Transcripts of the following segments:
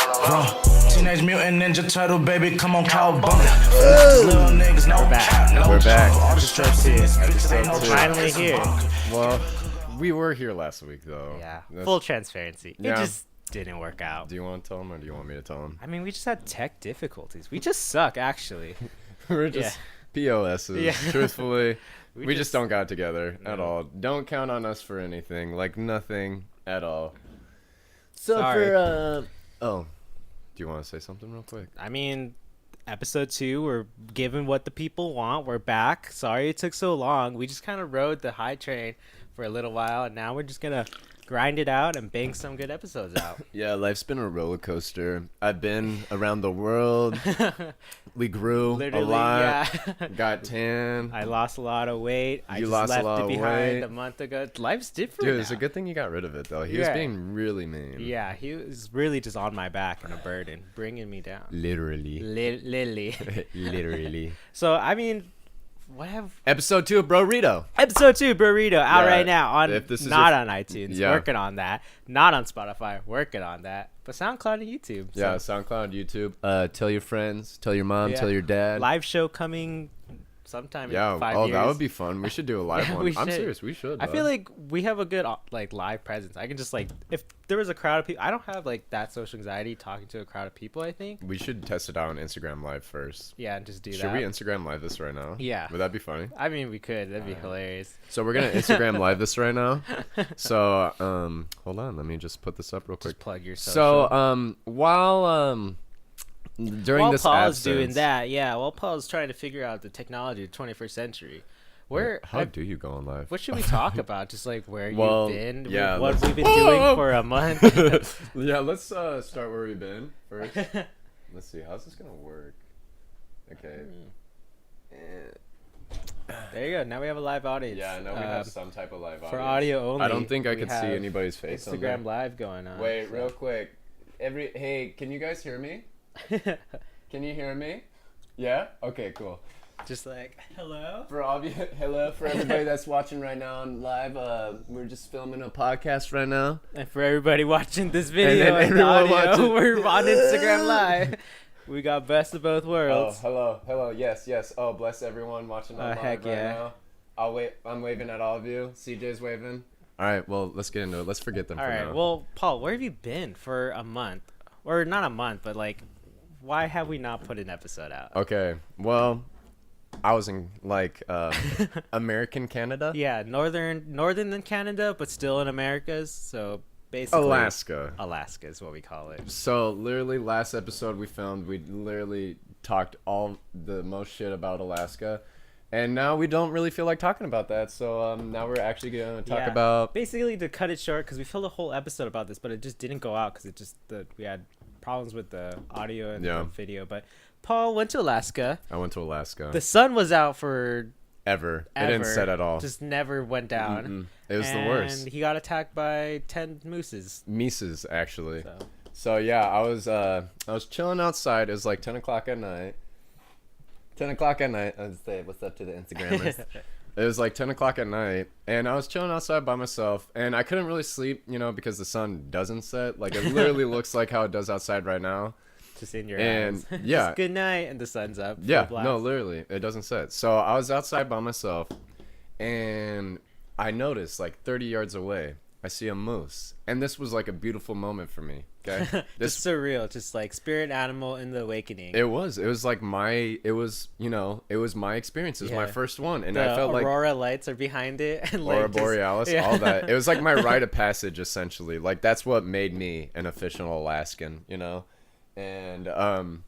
Teenage Mutant Ninja Turtle, baby, come on, cowabunga. Little niggas, no cap, no We're back. all the strips is. Episode Ain't no two. Finally here. Well, we were here last week, though. Yeah, That's- full transparency. Yeah. It just didn't work out. Do you want to tell them, or do you want me to tell them? I mean, we just had tech difficulties. We just suck, actually. We're just POSs. Yeah. Truthfully, we just just- don't got together at No. all. Don't count on us for anything. Like, nothing at all. So Sorry. oh, do you want to say something real quick? I mean, episode 2, we're giving what the people want. We're back. Sorry it took so long. We just kind of rode the high train for a little while, and now we're just going to grind it out and bang some good episodes out. Yeah, life's been a roller coaster. I've been around the world. We grew Literally, a lot. yeah. Got tan. I lost a lot of weight. I You just lost a left lot it of behind weight. a month ago. Life's different Dude, it's a now. good thing you got rid of it, though. He was Yeah. being really mean. Yeah, he was really just on my back and a burden, bringing me down. Literally. Lily. Literally. So, I mean, what have... Episode 2 of Brorrito. Episode 2, Burrito, out Yeah, right now. if this is Not your- on iTunes. Yeah. Working on that. Not on Spotify. Working on that. But SoundCloud and YouTube. Yeah, So, SoundCloud, YouTube. Tell your friends, tell your mom, Yeah. tell your dad. live show coming sometime Yeah, in 5 oh, years. that would be fun. We should do a live Yeah, one. we I'm should. serious, we should. I dog. feel like we have a good like live presence. I can just like if there was a crowd of people. I don't have like that social anxiety talking to a crowd of people. I think. we should test it out on Instagram Live first. Yeah, and just do Should that. we Instagram Live this right now? Yeah. Would that be funny? I mean, we could. That'd be hilarious. So we're gonna Instagram Live this right now. So hold on, let me just put this up real quick. Just plug your So social. while during while this Paul's absence, doing that, yeah, while Paul's trying to figure out the technology of the 21st century, how do you go on live? what should we talk about? Just like where Well, you've been, yeah, what let's- we've been doing for a month. Yeah, let's start where we've been first. Let's see, how's this gonna work? Okay. There you go. Now we have a live audience. Yeah, now we have some type of live audience. for audio only. I don't think I we could see have anybody's face on there. Instagram Live going on. Wait, so- real quick. Hey, can you guys hear me? Can you hear me? Yeah? Okay, cool. Just like hello. Hello for everybody that's watching right now on live. We're just filming a podcast right now. And for everybody watching this video then and, everyone audio, watching- we're on Instagram Live. We got best of both Oh, worlds. hello, yes. Oh, bless everyone watching on live heck right yeah. now. I'm waving at all of you. CJ's waving. All right, well, let's get into it. Let's forget them All for right. now. Well, Paul, where have you been for a month? Or not a month, but like, why have we not put an episode out? Okay, well, I was in like American Canada. Yeah, northern than Canada, but still in Americas. So basically, Alaska. Alaska is what we call it. So literally last episode we filmed, we literally talked all the most shit about Alaska. And now we don't really feel like talking about that. So now we're actually going to talk Yeah. about... Basically, to cut it short, because we filmed a whole episode about this, but it just didn't go out because we had problems with the audio and Yeah. the video. But Paul went to Alaska. I went to Alaska. The sun was out for Ever. It ever. didn't set at all. Just never went down. Mm-mm. It was the worst. And he got attacked by 10 mooses. Mises, actually. So So yeah, I was chilling outside. It was like 10 o'clock at night. 10 o'clock at night. I'd say what's up to the Instagrammers. It was like 10 o'clock at night, and I was chilling outside by myself, and I couldn't really sleep, because the sun doesn't set. Like, it literally looks like how it does outside right now. just in your And, eyes. yeah. Just good night, and the sun's up. full Yeah, blast. no, literally, it doesn't set. So I was outside by myself, and I noticed, like, 30 yards away, I see a moose. And this was, like, a beautiful moment for me, okay? Just surreal, just like spirit animal in the awakening. It was like it was my experience. It was my Yeah. first one, and The I felt like aurora lights are behind it, and like Aurora just- Borealis, yeah. all that. It was like my rite of passage, essentially. Like that's what made me an official Alaskan, And and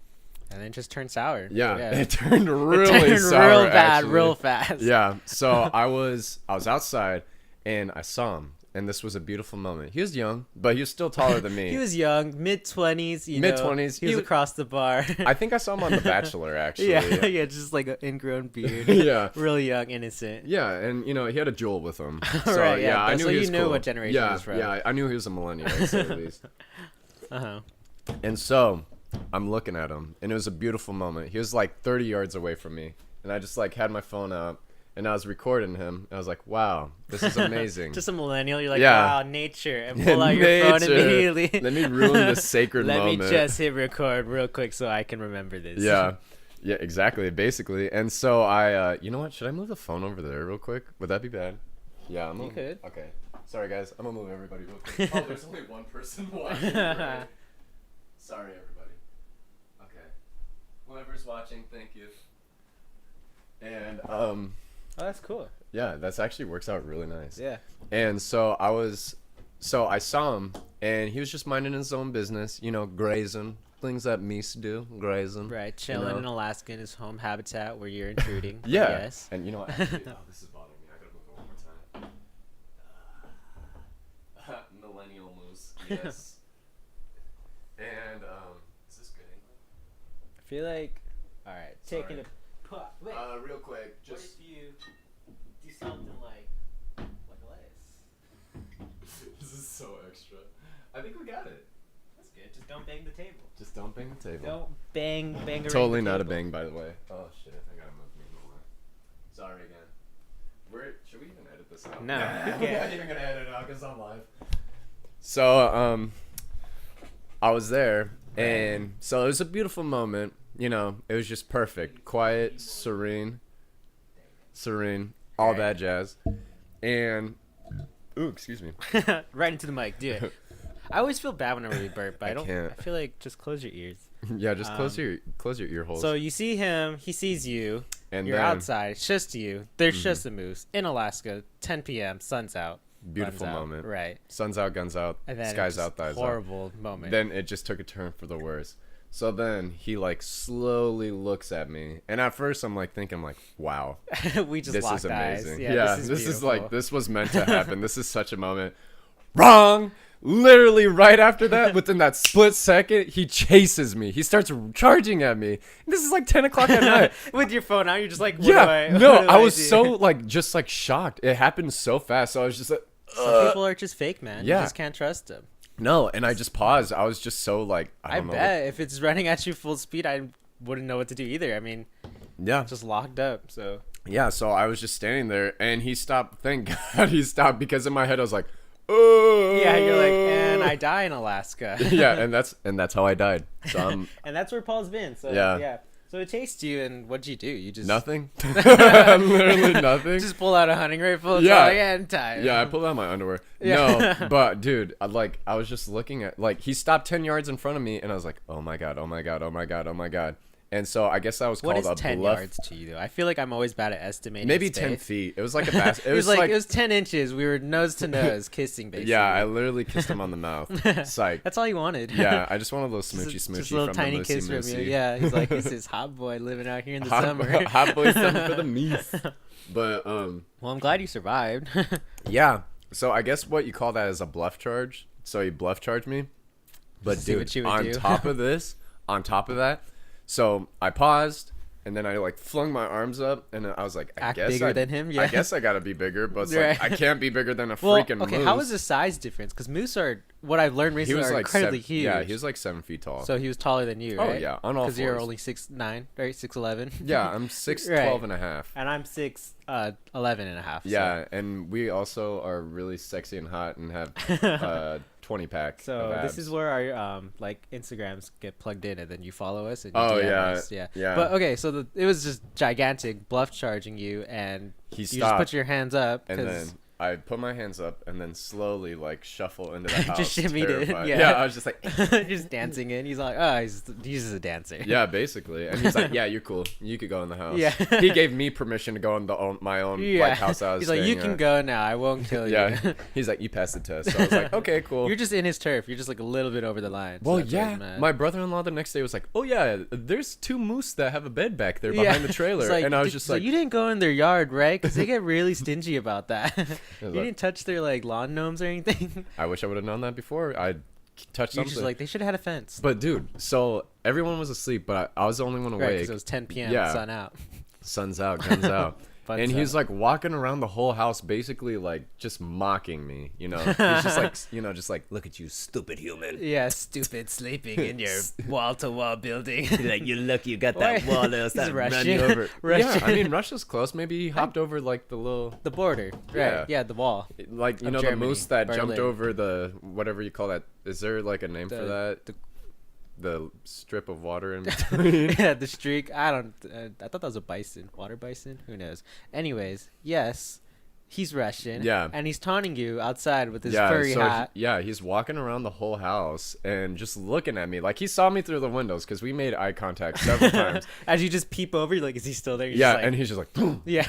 then it just turned sour. yeah, yeah. it turned It really turned sour, real bad, actually. real fast. Yeah, so I was outside, and I saw him, and this was a beautiful moment. He was young, but he was still taller than me. He was young, mid-20s. Mid-20s. He was across the bar. I think I saw him on The Bachelor, actually. yeah, yeah, just like an ingrown beard. Yeah. Really young, innocent. Yeah, and he had a jewel with him. So Right, yeah, I that's knew what he you was knew cool. what generation yeah, he was from. Yeah, I knew he was a millennial, to say the least. Uh-huh. And so I'm looking at him, and it was a beautiful moment. He was like 30 yards away from me, and I just like had my phone out, and I was recording him. I was like, wow, this is amazing. Just a millennial. You're like, Yeah. wow, nature, and pull out your phone Nature. immediately. Let me ruin this sacred Let moment. me just hit record real quick so I can remember this. Yeah. Yeah, exactly, basically. And so I, you know what? Should I move the phone over there real quick? Would that be bad? Yeah, I'm You could. Okay. Sorry, guys. I'm gonna move everybody real quick. Oh, there's only one person watching. Right? Sorry, everybody. Okay. Whoever's watching, thank you. And, Oh, that's cool. yeah, that's actually works out really nice. Yeah. And so I saw him, and he was just minding his own business, you know, grazing. Things that meese do, grazing. Right, chilling know? in Alaska in his home habitat where you're intruding. Yeah. Yes. And you know what? Actually, oh, this is bothering me. I gotta move it one more time. Millennial moose. Yes. And is this good? I feel like, all right, taking Sorry. a pop. Wait. Real quick, What just if you do something like this? this is so extra. I think we got it. That's good. Just don't bang the table. Just don't bang the table. Don't bang around Totally the not a table. bang, by the way. Oh shit! I gotta move me more. Sorry again. Should we even edit this out? No, we I'm can't. not even gonna edit it out because I'm live. So I was there, and so it was a beautiful moment. You know, it was just perfect, quiet, serene, all that jazz, and ooh, excuse me. Right into the mic, do it. I always feel bad whenever we burp, but I don't. can't. I feel like just close your ears. Yeah, just close your ear holes. So you see him, he sees you. And you're then- outside. It's just you. There's just a moose in Alaska. 10 p.m. Sun's out. Beautiful guns out. moment. Right. Sun's out, guns out, And then skies just out, thighs out. horrible moment. Then it just took a turn for the worse. So then he like slowly looks at me, and at first I'm like thinking like, wow, we just this locked is amazing. eyes. Yeah, this this is beautiful. like this was meant to happen. This is such a moment. Wrong. Literally right after that, within that split second, he chases me. He starts charging at me. This is like 10 o'clock at night. With your phone out, you're just like, what Yeah, do no, what do I was do? so like just like shocked. It happened so fast. So I was just like, Some people are just fake, man. Yeah. You just can't trust them. no, and I just paused. I was just so like, I I don't know. bet if it's running at you full speed, I wouldn't know what to do either. I mean, Yeah, just locked up. So yeah. So I was just standing there, and he stopped. Thank God he stopped, because in my head I was like, oh. yeah, you're like, and I die in Alaska. Yeah, and that's how I died. So I'm And that's where Paul's been. So Yeah. So it chased you, and what'd you do? You just nothing. Literally nothing. just pull out a hunting rifle. Yeah. And time. Yeah, I pulled out my underwear. Yeah. No, but dude, I was just looking at, like, he stopped 10 yards in front of me, and I was like, oh my god, oh my god, oh my god, oh my god. And so I guess that was What called is a 10 bluff. yards to you though? I feel like I'm always bad at estimating. Maybe space. 10 feet. It was like a bas- It was like it was 10 inches. We were nose to nose kissing, basically. yeah, I literally kissed him on the mouth. Psych. That's all you wanted. Yeah, I just wanted a little smoochy Just smoochy a little from tiny the kiss from you. moosey. Yeah, he's like, this is hot boy living out here in the Hot, summer. hot boy summer for the meat. But Well, I'm glad you survived. yeah. So I guess what you call that is a bluff charge. So he bluff charged me. But See dude, what you would on do. top of that, so I paused, and then I like flung my arms up, and I was like, I Act guess bigger I, than him? I Yeah. guess I gotta be bigger, but it's Right. like I can't be bigger than a Well, freaking okay, moose. how is the size difference? Because moose are, what I've learned He recently, was are like incredibly seven, huge. yeah, he was like 7 feet tall. So he was taller than you, Oh, right? yeah, on all Because you're fours. only 6'9", right? 6'11". yeah, I'm 6'12" Right. and a half. And I'm 6'11" and a half. Yeah, and we also are really sexy and hot and have 20-pack. So this is where our like Instagrams get plugged in, and then you follow us. And you Oh, DM yeah, us. Yeah. yeah. But okay, so it was just gigantic bluff charging you, and He you just stopped, put your hands up. and 'cause- then I put my hands up and then slowly like shuffle into the house. Just shimmied it, terrified. yeah. I was just like, just dancing in. He's like, oh, he's just a dancer. yeah, basically. And he's like, yeah, you're cool. You could go in the house. Yeah. He gave me permission to go in my own Yeah. like house I was He's like, you staying can at. go now. I won't kill you. Yeah. He's like, you passed the test. So I was like, okay, cool. You're just in his turf. You're just like a little bit over the line. So Well, that's why he's yeah. mad. My brother-in-law the next day was like, "Oh yeah, there's 2 moose that have a bed back there Yeah. behind the trailer," It's like, and I was "Did- just so like, you didn't go in their yard, right? Because they get really stingy about that. You like- didn't touch their like lawn gnomes or anything. "I wish I would have known that before. I touched You're something." just like, they should have had a fence. But dude, so everyone was asleep, but I was the only one Right, awake. because it was 10 p.m. Yeah. Sun out. Sun's out, guns out. Fun and he's stuff. like walking around the whole house, basically like just mocking me. You know, he's just like, just like, look at you, stupid human. Yeah, stupid sleeping in your wall-to-wall building. Like, you're lucky you got Why? that wall there. He's That run Russian. you over. Russian. Yeah, I mean Russia's close. Maybe he hopped over like the little, The border. Right. Yeah, the wall. like Of the Germany, moose that Berlin. jumped over the whatever you call that. Is there like a name for that? The- The strip of water in between. yeah, the streak. I thought that was a bison. Water bison? Who knows? Anyways, yes. He's Russian. Yeah. And he's taunting you outside with his Yeah, furry so hat. he's walking around the whole house and just looking at me like he saw me through the windows because we made eye contact several times. As you just peep over, you're like, is he still there? You're Yeah, just like, and he's just like, boom. yeah.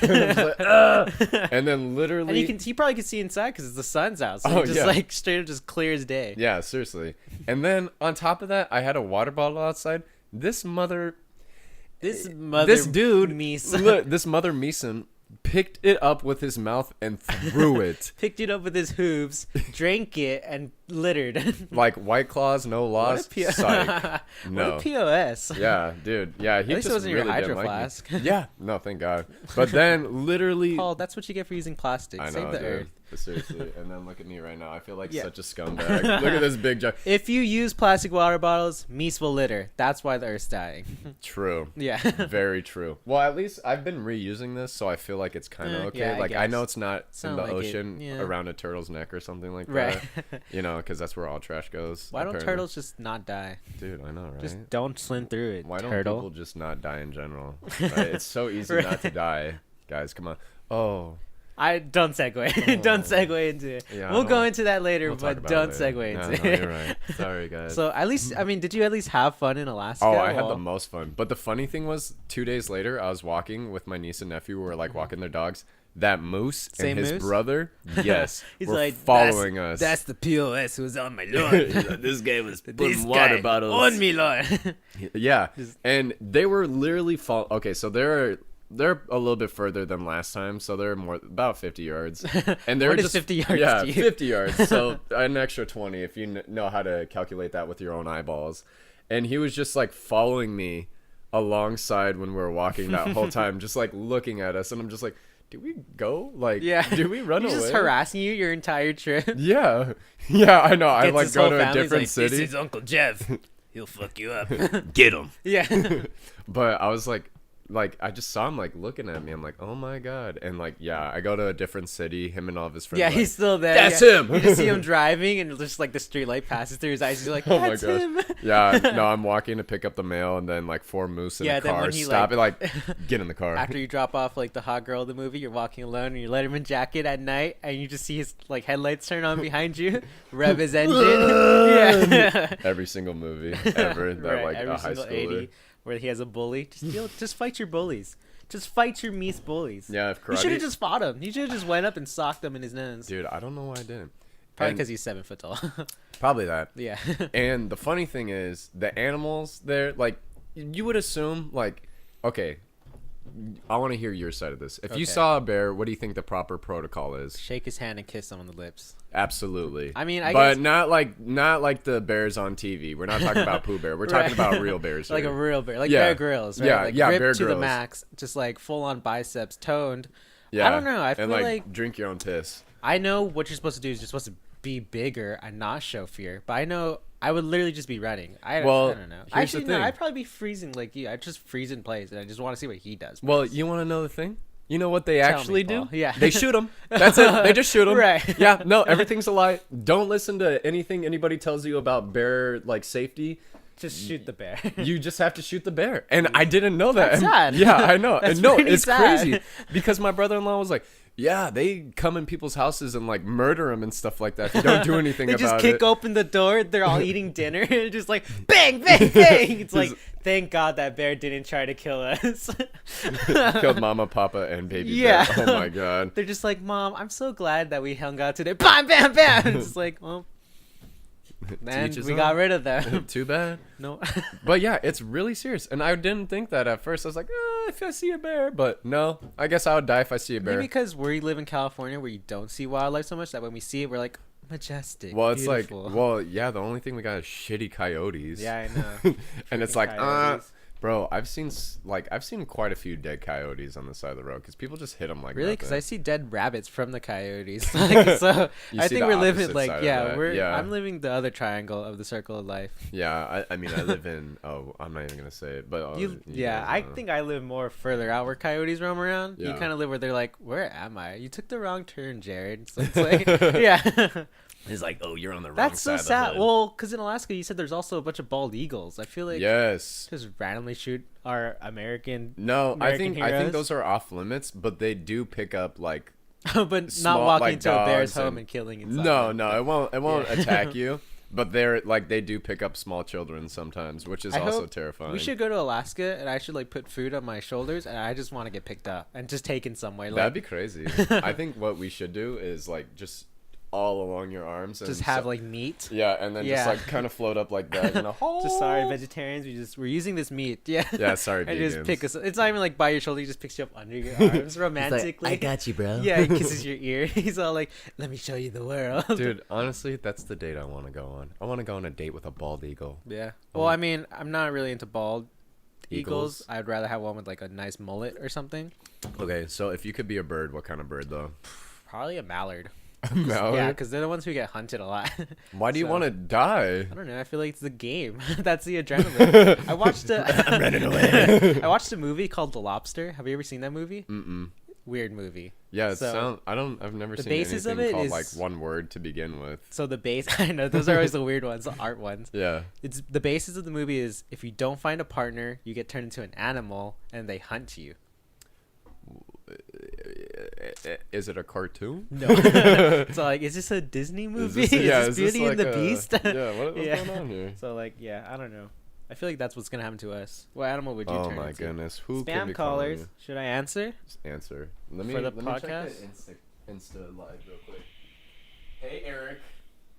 And then literally, And you probably can see inside because the sun's out. So Oh, just yeah. like straight up just clear as day. yeah, seriously. And then on top of that, I had a water bottle outside. This dude, This this mother Meeson picked it up with his mouth and threw it. picked it up with his hooves, drank it, and littered. Like White Claws, no laws. Psych. No. What a POS. Yeah, dude. Yeah, he At least just it wasn't really your didn't hydro like flask. me. Yeah, no, thank God. But then literally, Paul, that's what you get for using plastic. I Save know, the dude. earth. But seriously, and then look at me right now. I feel like Yeah. such a scumbag. Look at this big jug. If you use plastic water bottles, meese will litter. That's why the earth's dying. True. Yeah. Very true. Well, at least I've been reusing this, so I feel like it's kind of okay. yeah, I like I know guess. it's not in the Sound like it, ocean yeah. around a turtle's neck or something like Right. that. You know, because that's where all trash goes. Why don't apparently. turtles just not die? Dude, I know, right? Just don't swim through it, Why don't turtle. people just not die in general? Right? It's so easy not to die, guys. Come on. Oh. I don't segue. Don't segue into it. Yeah, we'll go well, into that later, We'll talk but about don't it later. segue No, into no, it. you're right. Sorry, guys. So at least, I mean, did you at least have fun in Alaska? Oh, I had Well, the most fun. But the funny thing was, 2 days later, I was walking with my niece and nephew. We were like walking their dogs. That moose Same and his moose? brother, yes, He's were like following us. That's the POS who's on my He's lawn. like, this guy was putting water bottles on me lawn. Yeah, and they were literally Okay, so they're a little bit further than last time, so they're more about 50 yards, and they're What is just 50 yards Yeah, to you? 50 yards. So an extra 20 if you know how to calculate that with your own eyeballs. And he was just like following me alongside when we were walking that whole time, just like looking at us, and I'm just like, do we go? Like, Yeah. do we run He's away? just harassing you your entire trip. Yeah, yeah, I know. I Gets like his go whole to a family, he's different like, city. This is Uncle Jeff. He'll fuck you up. Get him. Yeah. But I was like I just saw him like looking at me. I'm like, oh my God. And like, yeah, I go to a different city. Him and all of his friends. Yeah, like, he's still there. That's yeah. him. You just see him driving, and just like the street light passes through his eyes. He's like, oh my "That's gosh. him." Yeah, no, I'm walking to pick up the mail, and then like 4 moose in Yeah, a then car when he, stop like- it. Like, get in the car. After you drop off like the hot girl of the movie, you're walking alone in your Letterman jacket at night, and you just see his like headlights turn on behind you, rev his engine. Yeah. Every single movie ever that Right, like every a high single schooler. 80 where he has a bully. Just fight your bullies. Just fight your Mies bullies. Yeah, if You should have karate. just fought him. You should have just went up and socked him in his nose. Dude, I don't know why I didn't. Probably And- because he's 7 foot tall. Probably that. Yeah. And the funny thing is, the animals there, like, you would assume, like, okay, I want to hear your side of this. If you Okay. saw a bear, what do you think the proper protocol is? Shake his hand and kiss him on the lips. Absolutely. I mean, I but guess- not like the bears on TV. We're not talking about Pooh Bear. We're talking Right. about real bears. Like a here. real bear. Like Yeah. Bear Grylls, right? Yeah, like yeah, ripped Bear to the Grylls. max. Just like full on biceps, toned. Yeah. I don't know. I feel and like drink your own piss. I know what you're supposed to do is you're supposed to be bigger and not show fear. But I know I would literally just be running. I Well, don't know. here's the Actually, no, thing. I'd probably be freezing like you. I'd just freeze in place, and I just want to see what he does. Well, you want to know the thing? You know what they Tell actually me, Paul. do? Yeah. They shoot them. That's it. They just shoot them. Right. Yeah. No, everything's a lie. Don't listen to anything anybody tells you about bear like safety. Just shoot the bear. You just have to shoot the bear. And I didn't know that. That's And- sad. Yeah, I know. That's And no, pretty it's sad. crazy because my brother-in-law was like, yeah, they come in people's houses and like murder them and stuff like that if you don't do anything They about just kick it. open the door. They're all eating dinner, and just like bang, bang, bang. It's like, thank God that bear didn't try to kill us. Killed mama, papa, and baby Yeah. bear. Oh my God. They're just like, Mom, I'm so glad that we hung out today. Bam, bam, bam. It's just like, well, man, each his we own. got rid of them. Too bad. No. But yeah, it's really serious. And I didn't think that at first. I was like, if I see a bear. But no, I guess I would die if I see a bear. Maybe because we live in California where you don't see wildlife so much that when we see it, we're like, majestic. Well, it's beautiful. like, well, yeah, the only thing we got is shitty coyotes. Yeah, I know. And it's like, coyotes. Bro, I've seen quite a few dead coyotes on the side of the road because people just hit them like Really? Because I nothing. see dead rabbits from the coyotes. Like, so You I see think the we're living opposite like side of yeah, that. we're Yeah. I'm living the other triangle of the circle of life. Yeah, I mean I live in I'm not even gonna say it, but Yeah, I think I live more further out where coyotes roam around. You Yeah. kind of live where they're like, where am I? You took the wrong turn, Jared. So it's like, yeah. He's like, oh, you're on the wrong That's so side sad. of the hood. Well, because in Alaska, you said there's also a bunch of bald eagles. I feel like Yes. just randomly shoot our American. No, American I think heroes. those are off limits, but they do pick up like But small, not walking like, into a bear's dogs home and killing inside. No, them. no, it won't Yeah. attack you. But they're like they do pick up small children sometimes, which is I also hope terrifying. We should go to Alaska, and I should like put food on my shoulders, and I just want to get picked up and just taken somewhere. Like, That'd be crazy. I think what we should do is like just all along your arms and just have like meat. yeah, and then just Yeah. like kind of float up like that. You know, Just sorry, vegetarians. We're using this meat. Yeah. Yeah, sorry, And just vegans. pick us. It's not even like by your shoulder. He just picks you up under your arms romantically. I got you, bro. Yeah, he kisses your ear. He's all like, "Let me show you the world." Dude, honestly, that's the date I want to go on. I want to go on a date with a bald eagle. Yeah. Well, I mean, I'm not really into bald eagles. Eagles? I'd rather have one with like a nice mullet or something. Okay, so if you could be a bird, what kind of bird though? Probably a mallard. Mallard? Yeah, because they're the ones who get hunted a lot. Why do you So- want to die? I don't know. I feel like it's the game. That's the adrenaline. I watched I'm running away. I watched a movie called The Lobster. Have you ever seen that movie? Mm-mm. Weird movie. Yeah, So, I've never the seen basis of anything it called is- like one word to begin with. So the base, I know those are always the weird ones, the art ones. Yeah. It's the basis of the movie is if you don't find a partner, you get turned into an animal and they hunt you. Is it a cartoon? No. So like, is this a Disney movie? Is this Beauty and the like a- Beast? Yeah, what's Yeah. going on here? So like, yeah, I don't know. I feel like that's what's gonna happen to us. What animal would you Oh turn my into? goodness, who can Spam be callers. calling Should I answer? you? Just answer. Let me For the let me check podcast? the Insta live real quick. Hey Eric.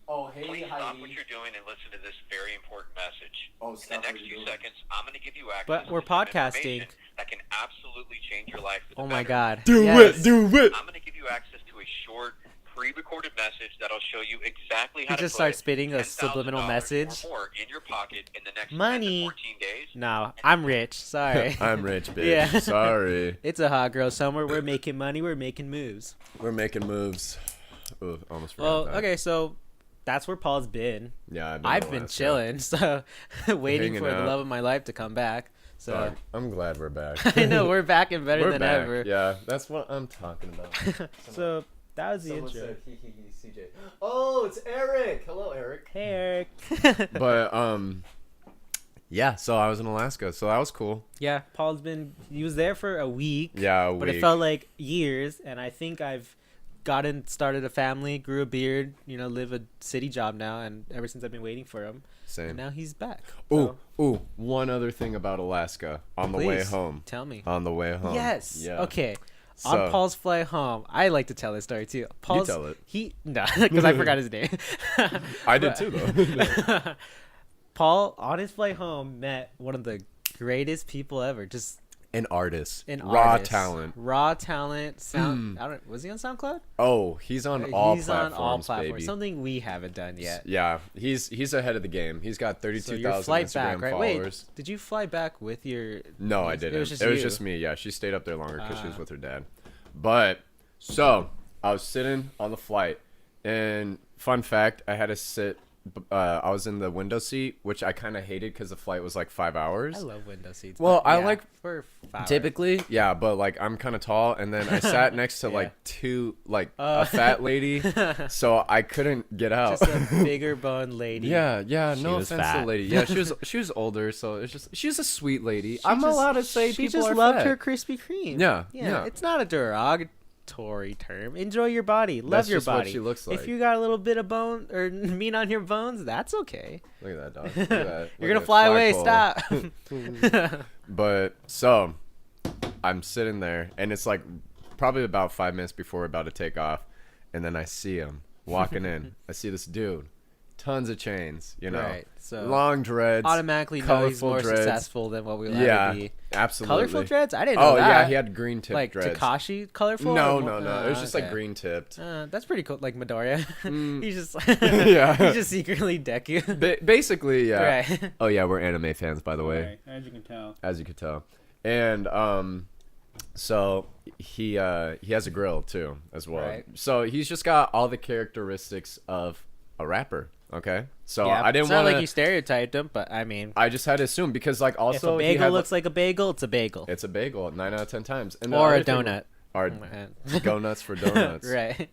Oh hey Please stop Heidi. what you're doing and listen to this very important message. Oh, In the stop next what few you're doing. seconds, I'm going to give you access But we're to some podcasting. information that can absolutely change your life for the Oh my better. god. Yes. I'm going to give you access to a short, pre-recorded message that'll show you exactly how He to just put starts spitting a $10,000 subliminal message. or more in your pocket in the next 10 Money. to 14 days. No, I'm rich. Sorry. I'm rich, bitch. Yeah. Sorry. It's a hot girl summer. We're making money. We're making moves. We're making moves. Ooh, almost forgot Well, that. okay, so that's where Paul's been. Yeah, I've been chilling, so waiting Hanging for the out. love of my life to come back. So Dog, I'm glad we're back. I know we're back and better We're than back. ever. Yeah, that's what I'm talking about. So that was the Someone intro. said, CJ. Oh, it's Eric. Hello, Eric. Hey, Eric. But yeah. So I was in Alaska, so that was cool. Yeah, he was there for a week. Yeah, But it felt like years, and I think I've started a family, grew a beard, live a city job now, and ever since I've been waiting for him, Same. and now he's back. Ooh, So, ooh. One other thing about Alaska on the way please, home. Tell me. On the way home. Yes. Yeah. Okay. So- On Paul's flight home, I like to tell this story too. Paul's, tell it. No, because I forgot his name. I did too, though. Paul, on his flight home, met one of the greatest people ever. Just An artist. an Raw artist. talent. Raw talent. Sound. Was he on SoundCloud? Oh, he's on all He's platforms, on all platforms. baby. Something we haven't done yet. Yeah, he's ahead of the game. He's got So your 32,000 flight Instagram back, right? followers. Wait, did you fly back with your? No, I niece? didn't. It was just you. me. Yeah, she stayed up there longer because she was Ah. with her dad. But so I was sitting on the flight, and fun fact, I had to sit. I was in the window seat, which I kind of hated because the flight was like 5 hours. I love window seats. Well, but I yeah, like- for 5 hours. Typically, yeah, but like I'm kind of tall, and then I sat next to Yeah. like a fat lady, so I couldn't get out. Just a bigger bone lady. Yeah, no was offense to fat. the lady. Yeah, she was older, so it's just she was a sweet lady. I'm just- allowed to say she people just are loved fat. her Krispy Kreme. Yeah. It's not a derogatory term. Enjoy your body. Love That's your just what body. she looks like. If you got a little bit of bone or meat on your bones, that's okay. Look at that dog. Look at that. You're Look gonna at fly that away. flagpole. Stop. But so I'm sitting there, and it's like probably about 5 minutes before we're about to take off, and then I see him walking in. I see this dude, tons of chains, you know. Right. So long dreads. automatically know he's colorful more dreads. successful than what we will Yeah, ever be. absolutely. Colorful dreads? I didn't know Oh that. yeah, he had green tip like dreads. Takashi colorful? No, or no, no. It was just like okay. green tipped. That's pretty cool. Like Midoriya. He's just Yeah. he's just secretly Deku. Basically, yeah. Right. Oh yeah, we're anime fans, by the way. Right, as you can tell. As you could tell. And so he has a grill too as well. Right. So he's just got all the characteristics of a rapper. Okay. So Yeah, I didn't it's not want like you stereotyped him, but I mean, I just had to assume because like if also a he bagel had, looks like a bagel, it's a bagel. it's a bagel 9 out of 10 times. And the Or a other thing- donut. Or go nuts for donuts. Right.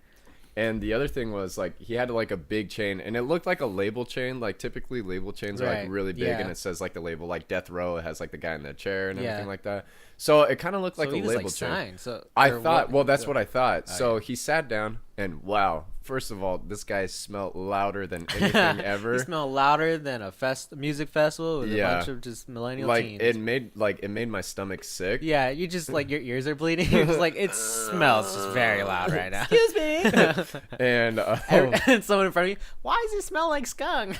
And the other thing was like he had like a big chain, and it looked like a label chain. Like typically label chains are like Right, really big, yeah. and it says like the label, like Death Row. It has like the guy in the chair and Yeah. everything like that. So it kind of looked like So a he was label like chain. signed. So I or thought. what- Well, that's what I thought. Oh, So he sat down, and wow. First of all, this guy smelled louder than anything ever. He smelled louder than a music festival with Yeah. a bunch of just millennial like teens. it made my stomach sick. Yeah, you just like your ears are bleeding. You're just like it smells just very loud right now. Excuse me. And And someone in front of you, why does it smell like skunk?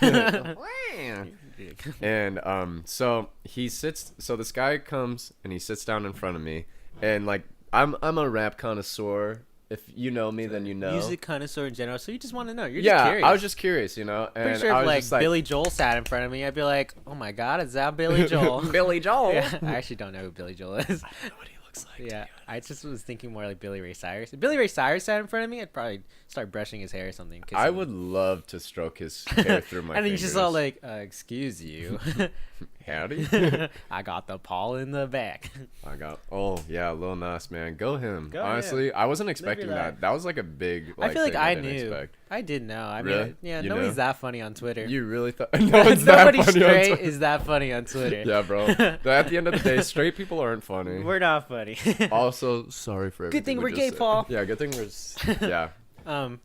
and so he sits. So this guy comes and he sits down in front of me, and like I'm a rap connoisseur. If you know me, then you know. Music connoisseur in general, so you just want to know. You're Yeah, just curious. I was just curious, you know. And pretty sure I if was like just like Billy Joel sat in front of me, I'd be like, oh my god, is that Billy Joel? Billy Joel. Yeah, I actually don't know who Billy Joel is. I don't know what he looks like. Yeah, I just was thinking more like Billy Ray Cyrus. If Billy Ray Cyrus sat in front of me, I'd probably start brushing his hair or something. kiss I him. would love to stroke his hair through my and then fingers. you just all like, excuse you. Howdy. I got the paw in the back. I got. Oh yeah, Lil Nas, man, go him. Go Honestly, I wasn't your expecting life. that. That was like a big. I feel like thing I didn't knew. expect. I did know. I Really? mean, yeah, You nobody's know? that funny on Twitter. You really thought? No one's that Nobody funny on straight Twitter. is that funny on Twitter. Yeah, bro. At the end of the day, straight people aren't funny. We're not funny. Also, sorry for everything. Good thing we we're just gay, said. Paul. Yeah, good thing we're. Yeah. um,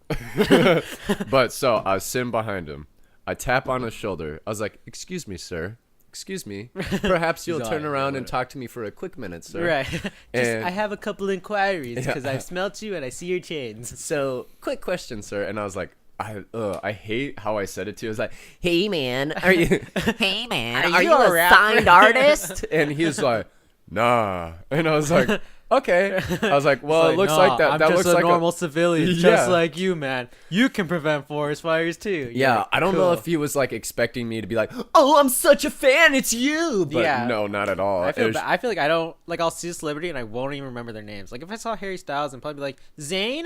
But so I was sitting behind him. I tap on his shoulder. I was like, "Excuse me, sir. Excuse me. Perhaps you'll He's turn all right, around and whatever. talk to me for a quick minute, sir." right. Just, And- I have a couple inquiries Yeah. because I've smelt you and I see your chains. So, quick question, sir. And I was like, I hate how I said it to you. I was like, "Hey, man, are you? Hey man, Are are you you a a rapper? signed artist? And he was like, "Nah." And I was like, "Okay." I was like, "Well, It's it looks "Nah, like that. I'm That just looks a like normal civilian, Yeah. just like you, man. You can prevent forest fires too. You're Yeah, like, I don't know "Cool." if he was like expecting me to be like, "Oh, I'm such a fan, it's you." But Yeah. no, not at all. I It feel, was- I feel like I don't like. I'll see a celebrity and I won't even remember their names. Like if I saw Harry Styles, and probably be like Zayn.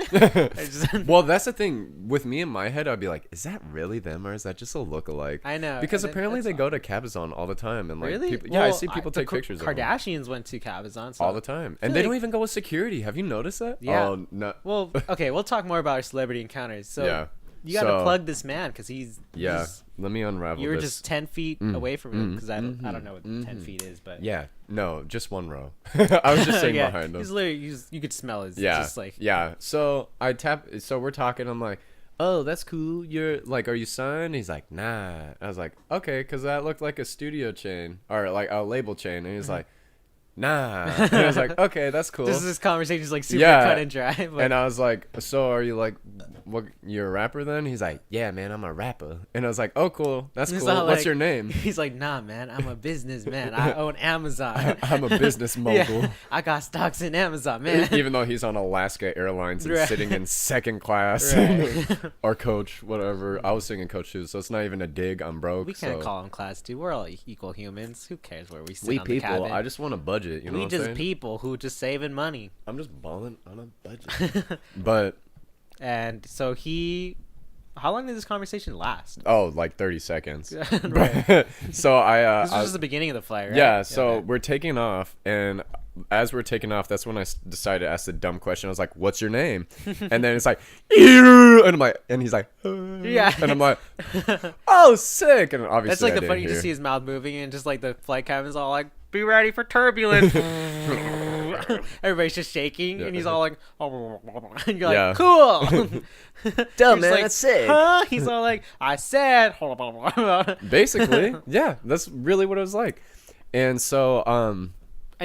I just- Well, that's the thing with me in my head. I'd be like, "Is that really them, or is that just a lookalike?" I know, because and apparently that's they go to Cabazon all the time, and like, really? people, yeah, I Well, see people take the pictures of them Kardashians went to Cabazon so. all the time, and feel they don't like- even go with security. Have you noticed that? Yeah. Oh, no. Well, okay, we'll talk more about our celebrity encounters. So Yeah. you got to So- plug this man because he's Yeah. he's- Let me unravel you were this. just 10 feet away from him because I don't know what 10 feet is, but Yeah. No, just one row. I was just saying yeah, behind him. he's literally you could smell his Yeah. just like Yeah. So I tap. So we're talking. I'm like, "Oh, that's cool. You're like, are you signed?" He's like, "Nah." I was like, "Okay," because that looked like a studio chain or like a label chain, and he's like, "Nah." And I was like, "Okay, that's cool." this conversation is like super Yeah. cut and dry. But And I was like, "So are you like, what? You're a rapper then?" He's like, "Yeah, man, I'm a rapper." And I was like, "Oh, cool. That's He's cool. not What's like- your name?" he's like, nah, man, I'm a businessman. I own Amazon. I'm a business mogul. Yeah, I got stocks in Amazon, man. Even though he's on Alaska Airlines and Right. sitting in second class, Right. or coach, whatever. I was singing coach too, so it's not even a dig. I'm broke. We can't so. call him class two. We're all equal humans. Who cares where we sit We on the people. cabin? I just want a budget. You know we what I'm just saying? people who just saving money. I'm just balling on a budget. But And so how long did this conversation last? like 30 seconds. Right. So I This was just the beginning of the flight, right? yeah. So okay. we're taking off, and as we're taking off, that's when I decided to ask the dumb question. I was like, "What's your name?" And then it's like, "Ew," and I'm like, and he's like, Yeah. and I'm like, "Oh, sick!" And obviously, That's like I the didn't funny. You hear. just see his mouth moving, and just like the flight cabin's all like, "Be ready for turbulence." Everybody's just shaking, and he's all like, and you're like, Yeah. "Cool." Dumb He's man, like, that's sick. Huh? He's all like, "I said." Basically, yeah, that's really what it was like. And so, And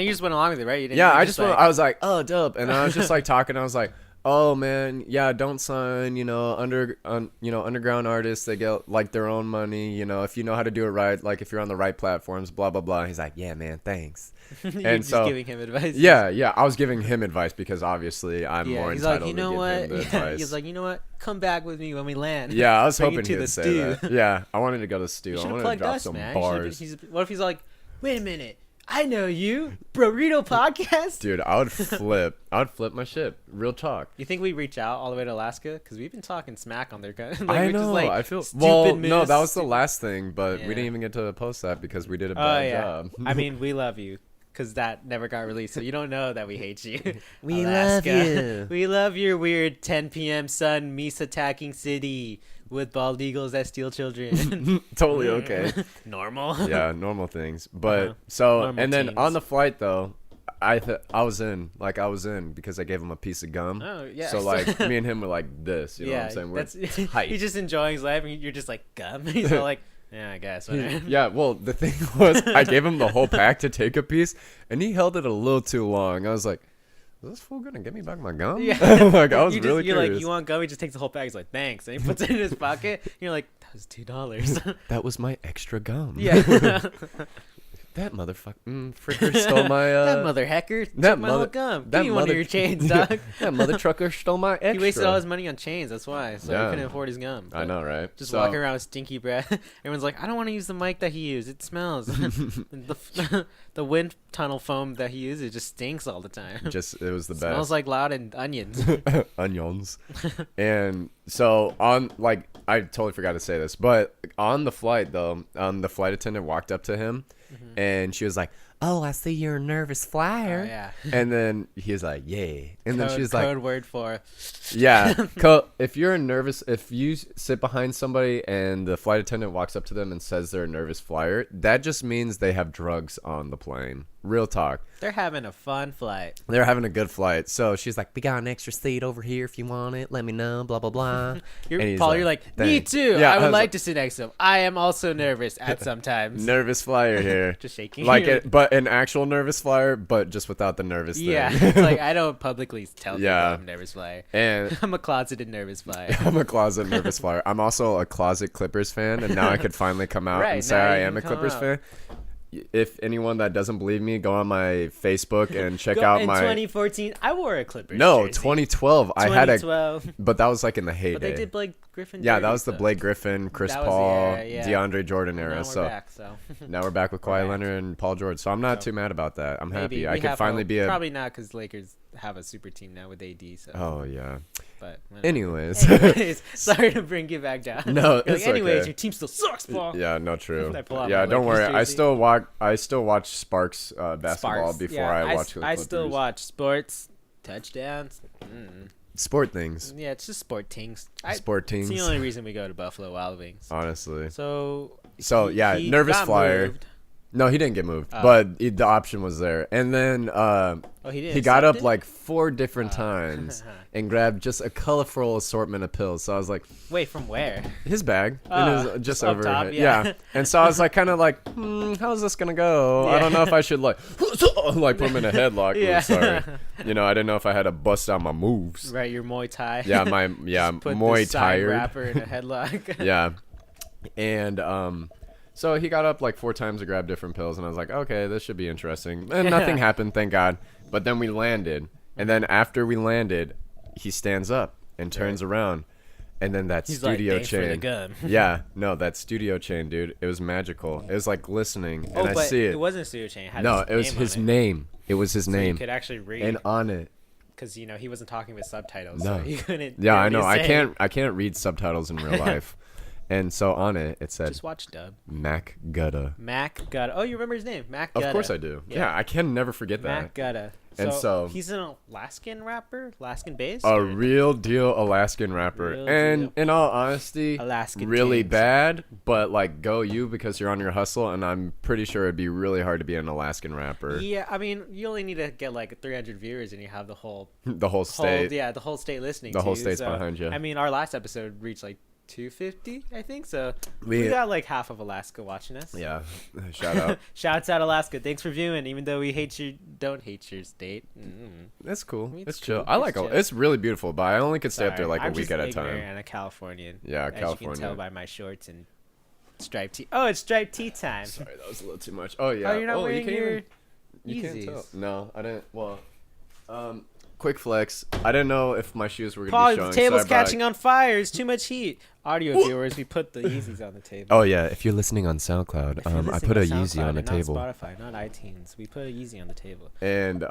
you just went along with it, right? You didn't. yeah, you I just went, like, I was like, "Oh, dope," and I was just like talking. I was like, oh man, yeah, don't sign, underground artists, they get like their own money, if you know how to do it right, like if you're on the right platforms, blah blah blah. He's like, yeah man, thanks. You're And just so giving him advice. yeah, I was giving him advice because obviously I'm more he's entitled like, you to know give what? him the Yeah, advice. he's like, you know what? Come back with me when we land. Yeah, I was Bring you hoping to he'd the say stew. that. Yeah, I wanted to go to You stew. I should have wanted to plugged drop us, some man. bars. What if he's like, wait a minute, I know you, Brorrito podcast. Dude, I would flip. I would flip my shit. Real talk. You think we reach out all the way to Alaska? Because we've been talking smack on their gun. I we're know. just, like, I feel. stupid Well, no, moves, that was the stupid- last thing, but Yeah. we didn't even get to post that because we did a Oh bad yeah. job. I mean, we love you. Because that never got released, so you don't know that we hate you. We Alaska. love you. We love your weird 10 p.m. sun meese attacking city with bald eagles that steal children. Totally okay. Normal. Yeah, normal things. But Uh-huh. so, Normal and then teens. on the flight though, I was in because I gave him a piece of gum. Oh yeah. So like me and him were like this, you know what I'm saying? We're that's tight. he's just enjoying his life, and you're just like gum. He's all like, yeah, I guess. Whatever. Yeah, well, the thing was, I gave him the whole pack to take a piece, and he held it a little too long. I was like, is this fool gonna give me back my gum? Yeah. Like, I was you're really curious. like, you want gum? He just takes the whole bag. He's like, thanks, and he puts it in his pocket. And you're like, that was $2. That was my extra gum. Yeah. That motherfucker fricker stole my, That mother hacker that took my whole mother- gum. that Give me one of mother- your chains, dog. that mother trucker stole my extra. He wasted all his money on chains. That's why. So Yeah. he couldn't afford his gum. I know, right? Just So- walking around with stinky breath. Everyone's like, I don't want to use the mic that he used. It smells. the wind tunnel foam that he uses just stinks all the time. It was the best. Smells like loud and onions. Onions. And so I totally forgot to say this, but on the flight though, the flight attendant walked up to him and she was like, Oh, I see you're a nervous flyer. Oh, yeah. and then he was like, yeah. And then she was code like, word for yeah. If you sit behind somebody and the flight attendant walks up to them and says they're a nervous flyer, that just means they have drugs on the plane. Real talk. they're having a fun flight. They're having a good flight. So she's like, We got an extra seat over here if you want it. Let me know. Blah, blah, blah. And he's You're like, me "Thanks." too. Yeah, I would was like to sit next to him. I am also nervous at sometimes. nervous flyer here. Just shaking. Like it, but an actual nervous flyer, but just without the nervous Yeah, thing. it's like I don't publicly tell people Yeah. I'm a nervous flyer. And I'm a closeted nervous flyer. I'm a closet nervous flyer. I'm also a closet Clippers fan, and now I could finally come out Right, and say now I you am can a come Clippers out. fan. If anyone that doesn't believe me, go on my Facebook and check Go- out in my. 2014, I wore a Clippers No, jersey. 2012. I had a, 2012. but that was like in the heyday. But they did Blake Griffin. Yeah, that jerseys, was the though. Blake Griffin, Chris That was the Paul, era, yeah. DeAndre Jordan era. Now we're So back, so now we're back with Kawhi back. Leonard and Paul George. So I'm not too mad about that. I'm maybe happy. I we could have finally hope. be a. Probably not because Lakers have a super team now with AD. So, Oh yeah. but Anyways. anyways, sorry to bring you back down. No, You're it's like, anyways, okay. your team still sucks, Paul. Yeah, no, true. I pull out Yeah, my don't Lakers worry. I jersey. still watch Sparks basketball Sparks. before Yeah, I watch the I Clippers. still watch sports, touchdowns. Sport things. Yeah, it's just sport things. Sport It's the teams. only reason we go to Buffalo Wild Wings. Honestly. So Yeah, he nervous got flyer. moved. No, he didn't get moved, Oh. but the option was there. And then Oh, he did. he got up accept it? like 4 different times and grabbed just a colorful assortment of pills. So I was like, Wait, from where? his bag, Oh, just up over, top, here. yeah. And so I was like, kind of like, how's this gonna go? I don't know if I should like put him in a headlock. Yeah. Ooh, sorry, I didn't know if I had to bust out my moves. Right, your Muay Thai. Yeah, Just put Muay the side tired. wrapper in a headlock. Yeah, and so he got up like 4 times to grab different pills, and I was like, okay, this should be interesting. And nothing happened, thank God. But then we landed, and then after we landed, he stands up and turns around, and then that He's like, studio "Thanks for the chain. gun." Yeah, no, that studio chain, dude. It was magical. It was like glistening, and I but see it it. wasn't studio chain. It had No, it was his name. It was his So you name, could actually read and on it. because he wasn't talking with subtitles. No. So he couldn't. Yeah, hear I what know. he's I saying. can't read subtitles in real life, and so on it said Just watch dub. Mac Gutta. Mac Gutta. Oh, you remember his name? Mac Gutta. Of course I do. Yeah, I can never forget that. Mac Gutta. And so- he's an Alaskan rapper, Alaskan based. A real deal Alaskan rapper. Real And deal. in all honesty, Alaskan really tings. bad, but like go you because you're on your hustle, and I'm pretty sure it'd be really hard to be an Alaskan rapper. Yeah, I mean, you only need to get like 300 viewers, and you have the whole The whole state. the whole state listening. The to whole you, state's so, behind you. I mean, our last episode reached like 250, I think. So We- we got like half of Alaska watching us. Yeah, shout out. Shouts out Alaska. Thanks for viewing, even though we don't hate your state. It's cool. It's It's chill. cool. I like It's it. chill. It's really beautiful, but I only could stay up there Sorry, like a I'm week just at a ignorant time. and a Californian. Yeah, As you can California. tell by my shorts and striped tee. Oh, it's striped tea time. Sorry, that was a little too much. Oh yeah. Oh, you're not wearing can't your even- You can't tell. Yeezys. No, I didn't. Well, quick flex. I didn't know if my shoes were gonna Paul, be the showing. table's so I brought- catching on fire. It's too much heat. Audio viewers, we put the Yeezys on the table. Oh yeah, if you're listening on SoundCloud, If you're I listening put a on Yeezy SoundCloud on the and table. Not Spotify, not iTunes. We put a Yeezy on the table. And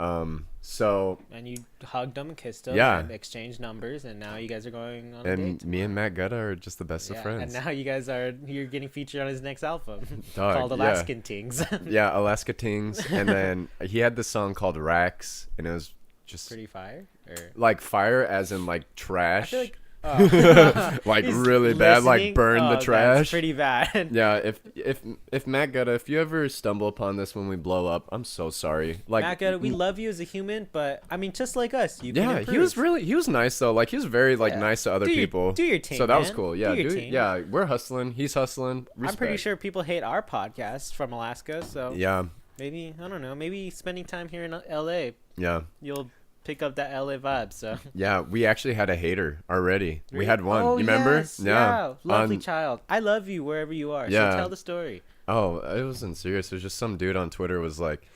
so And you hugged them and kissed them. Yeah. And exchanged numbers, and now you guys are going on a and date. me and Matt Gutta are just the best of Yeah, friends. and now you're getting featured on his next album Dog, called yeah. Alaskan Tings. Yeah, Alaska Tings, and then he had this song called Racks, and it was just Pretty fire. Or like fire, as in like I trash, feel like like he's really bad, like listening. burn the That's trash. pretty bad. Yeah, if Matt Gutta, if you ever stumble upon this when we blow up, I'm so sorry. Like Matt Gutta, we love you as a human, but I mean, just like us, you can yeah, improve. he was nice though. Like he was very like Yeah. nice to other Do your- people. do your thing, So that was man. cool. Do Yeah, your dude. thing. Yeah, we're hustling. He's hustling. I'm pretty Respect. sure people hate our podcast from Alaska, so Yeah, maybe I don't know. Maybe spending time here in LA, yeah, you'll pick up that LA vibe. So yeah. We actually had a hater already. We had one. Oh, you remember? yes, yeah. Lovely On- child. I love you wherever you are. Yeah. So tell the story. Oh, it wasn't serious. It was just some dude on Twitter was like,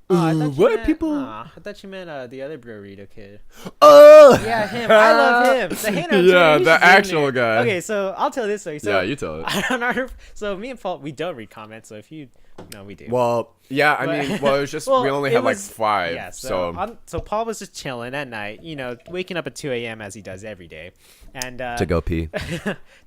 Oh, I thought you what meant, people? I thought you meant the other Brorrito kid. Oh, Yeah, him. I love him. The hater on Twitter, Yeah, he's the just in actual there. guy. Okay, so I'll tell this story. So, Yeah, you tell it. on our, so me and Paul, we don't read comments. So if you, no, we do. Well, yeah. I But- mean, well, it was just Well, we only it had like was- 5. Yeah, so so Paul was just chilling at night, waking up at 2 a.m. as he does every day, and to go pee.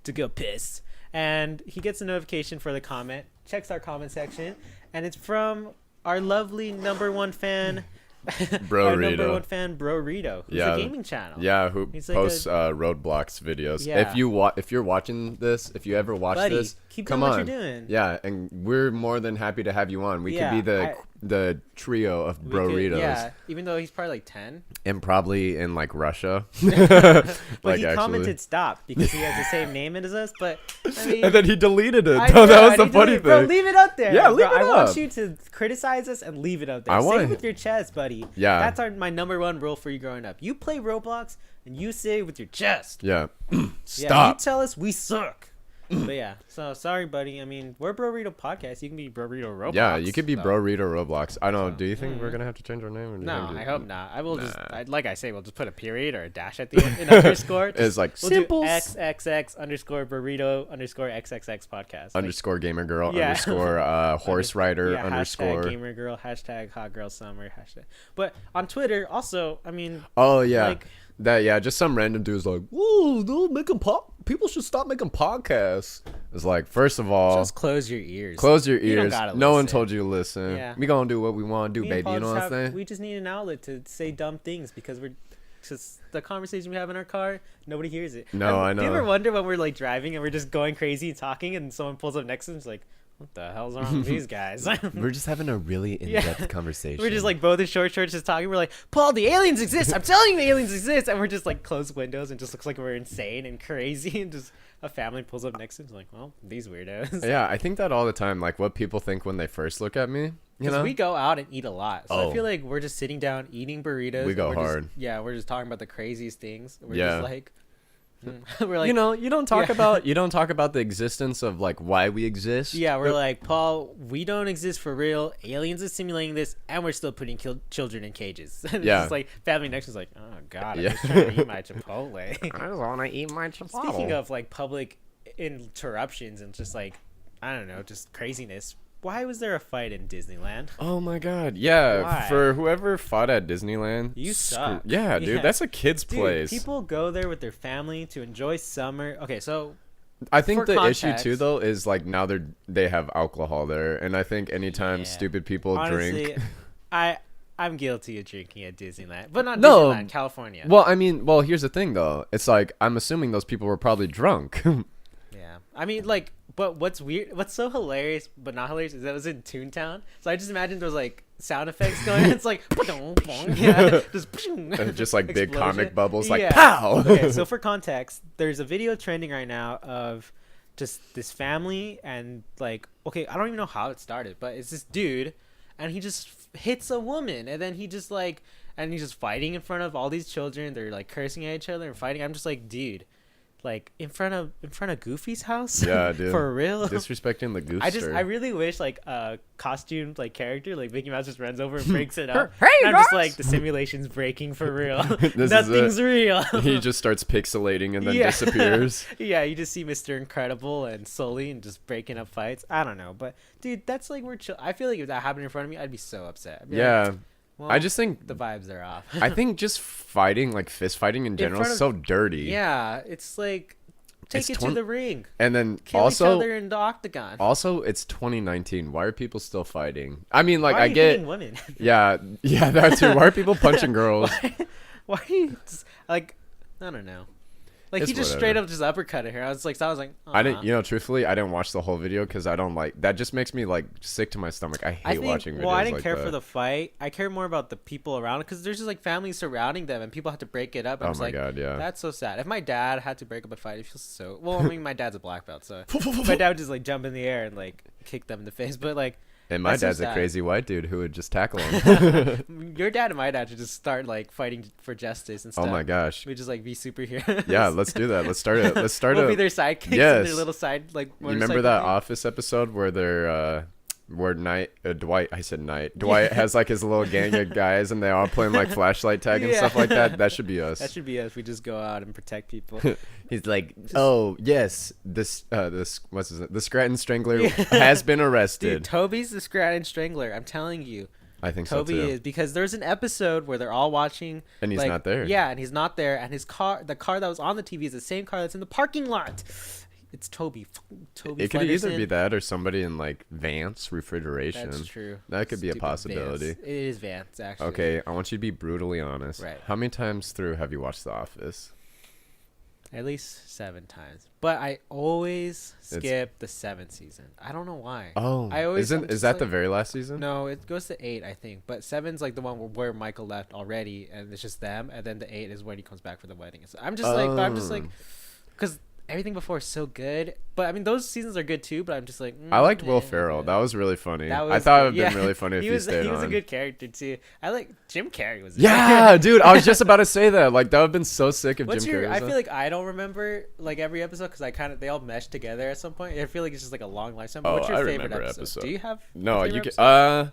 to go piss. And he gets a notification for the comment, checks our comment section, and it's from our lovely number one fan, our number Brorrito. one fan, Brorrito, who's Yeah. a gaming channel. Yeah, who He's like posts Roadblocks videos. Yeah. If you're watching this, if you ever watch Buddy, this, keep come doing on. what you're doing. Yeah, and we're more than happy to have you on. We Yeah, could be the trio of We could- Brorritos, yeah, even though he's probably like 10. and probably in like Russia. But like he actually. commented stop because he has the same name as us. But I mean, And then he deleted it. I So know, that was I the need to funny leave- Bro, thing. leave it up there. Yeah, Bro, leave it I want up. you to criticize us and leave it up there. I Say want- it with your chest, buddy. Yeah. That's my number one rule for you growing up. You play Roblox and you say it with your chest. Yeah. Yeah, you Stop. tell us we suck. But yeah, so sorry, buddy. I mean, we're Brorrito Podcast. You can be Brorrito Roblox. Yeah, you could be so- Brorrito Roblox. I don't know. Do you think we're gonna have to change our name? Or do you No, think I you- hope not. I will just, Nah. like I say, we'll just put a period or a dash at the end, an underscore. It's like we'll simples. do XXX underscore Burrito underscore XXX podcast. Like, Underscore gamer girl. Yeah. Underscore horse rider. yeah, Underscore. hashtag gamer girl, hashtag hot girl summer, hashtag. But on Twitter, also, I mean, Oh yeah. like- That yeah, just some random dude's like, "Whoa, they'll make people should stop making podcasts." It's like, first of all, just close your ears. close your You don't ears. gotta No one listen. told you to listen. Yeah. We gonna do what we want to do, Me and baby. You Paul know just what I'm have- saying? We just need an outlet to say dumb things because we're just the conversation we have in our car. Nobody hears it. No, I Do you know. ever wonder when we're like driving and we're just going crazy and talking, and someone pulls up next to us, and it's like, what the hell's wrong with these guys? We're just having a really in-depth conversation. We're just like both in short shorts just talking. We're like, Paul, the aliens exist. I'm telling you, the aliens exist. And we're just like closed windows and just looks like we're insane and crazy. And just a family pulls up next to us like, well, these weirdos. Yeah, I think that all the time. Like what people think when they first look at me. You Because know? we go out and eat a lot. So Oh. I feel like we're just sitting down eating burritos. We and go we're just- hard. Yeah, we're just talking about the craziest things. We're Yeah. just like, we're like, you know, you don't talk Yeah. about the existence of like why we exist. yeah, we're like, Paul, we don't exist for real. Aliens are simulating this, and we're still putting children in cages. And Yeah. it's just like family next is like, oh god, I'm Yeah. just trying to eat my Chipotle. I just want to eat my Speaking of like public interruptions and just like, I don't know, just craziness. Why was there a fight in Disneyland? Oh my god, yeah. Why? For whoever fought at Disneyland, You suck. Yeah, dude, Yeah. that's a kid's Dude, place. people go there with their family to enjoy summer. Okay, so I think for the issue context- too, though, is like now they have alcohol there, and I think anytime Yeah. stupid people honestly, drink. I'm guilty of drinking at Disneyland, but not No. Disneyland, California. Well, I mean, here's the thing, though. It's like I'm assuming those people were probably drunk. Yeah, I mean, like, but what's weird, what's so hilarious, but not hilarious, is that it was in Toontown. So I just imagined there was like sound effects going. It's like yeah, Just like big explosion. comic bubbles, like Yeah. pow. Okay, so for context, there's a video trending right now of just this family and like, okay, I don't even know how it started, but it's this dude and he just hits a woman and then he's just fighting in front of all these children. They're like cursing at each other and fighting. I'm just like, dude, like in front of Goofy's house. Yeah, dude. For real. Disrespecting the Goofster. I really wish like a costumed like character like Mickey Mouse just runs over and breaks it up. Hey, and I'm just guys! like, the simulation's breaking for real. is Nothing's it. real. He just starts pixelating and then Yeah. disappears. Yeah, you just see Mr. Incredible and Sully and just breaking up fights. I don't know, but dude, that's like I feel like if that happened in front of me, I'd be so upset. I'd be Yeah. like, well, I just think the vibes are off. I think just fighting, like fist fighting in general, front is of- so dirty. Yeah, it's like take It's it 20 to the ring. And then Kill each also, other in the octagon. also, it's 2019. Why are people still fighting? I mean, like, Why are I you get, hitting women? yeah, that too. Why are people punching girls? Why are you just, like, I don't know. Like, It's he just whatever. straight up just uppercutted her. I was like, I didn't, truthfully, I didn't watch the whole video because I don't like that. Just makes me like sick to my stomach. I hate watching videos. Well, I didn't like care that. for the fight. I care more about the people around because there's just like families surrounding them and people have to break it up. I'm Oh just my like, God, yeah. that's so sad. If my dad had to break up a fight, it feels so. Well, I mean, my dad's a black belt, so my dad would just like jump in the air and like kick them in the face. But like, And my that's so dad's a sad. crazy white dude who would just tackle him. Your dad and my dad should just start like fighting for justice and stuff. Oh my gosh. We just like be superheroes. Yeah, let's do that. Let's start it. Let's start We'll it. be their sidekicks and Yes. their little side like. You remember that Office episode where they're where Dwight, I said Knight. Dwight has like his little gang of guys and they all playing like flashlight tag and Yeah. stuff like that. That should be us. That should be us. We just go out and protect people. He's like, oh yes, this what's his name? The Scranton Strangler has been arrested. Dude, Toby's the Scranton Strangler. I'm telling you. I think Toby so too. is, because there's an episode where they're all watching And he's like, not there. Yeah, and he's not there, and the car that was on the TV is the same car that's in the parking lot. It's Toby. Toby. It could either Flenderson. be that or somebody in like Vance refrigeration. That's true. That could be a Stupid possibility. Vance. It is Vance, actually. Okay, I want you to be brutally honest. Right. How many times through have you watched The Office? At least 7 times, but I always skip the 7th season. I don't know why. Oh, I always I'm is just that the like- very last season? No, it goes to 8, I think. But 7's like the one where Michael left already, and it's just them. And then the 8 is when he comes back for the wedding. So I'm just like, because everything before is so good. But I mean, those seasons are good too. But I'm just like, I liked Will Ferrell. That was really funny. That I was thought it good. would have been Yeah. really funny if he stayed He was a on. good character too. I like Jim Carrey was. Yeah, dude, I was just about to say that. Like, that would have been so sick if What's Jim your? Carrey was I on. feel like I don't remember like every episode because they all mesh together at some point. I feel like it's just like a long lifetime. Oh, What's your I favorite remember episode? episode. Do you have? No, a you favorite can. episode?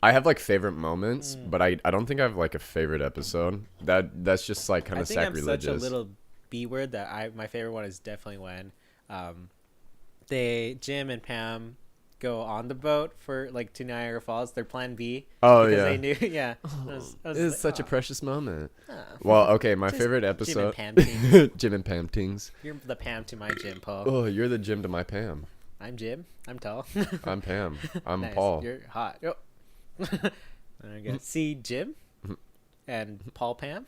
I have like favorite moments, but I don't think I have like a favorite episode. That's just like kind I of think I'm sacrilegious. such a little B word that my favorite one is definitely when Jim and Pam go on the boat for like to Niagara Falls. Their plan B. Oh, because yeah. they knew. Yeah. It is such a precious moment. Ah. Well, okay, my Just favorite Jim and episode. Pam Tings. Jim and Pam Tings. You're the Pam to my Jim, Paul. Oh, you're the Jim to my Pam. I'm Jim. I'm tall. I'm Pam. I'm Nice. Paul. You're hot. Yep. I guess. See Jim and Paul Pam.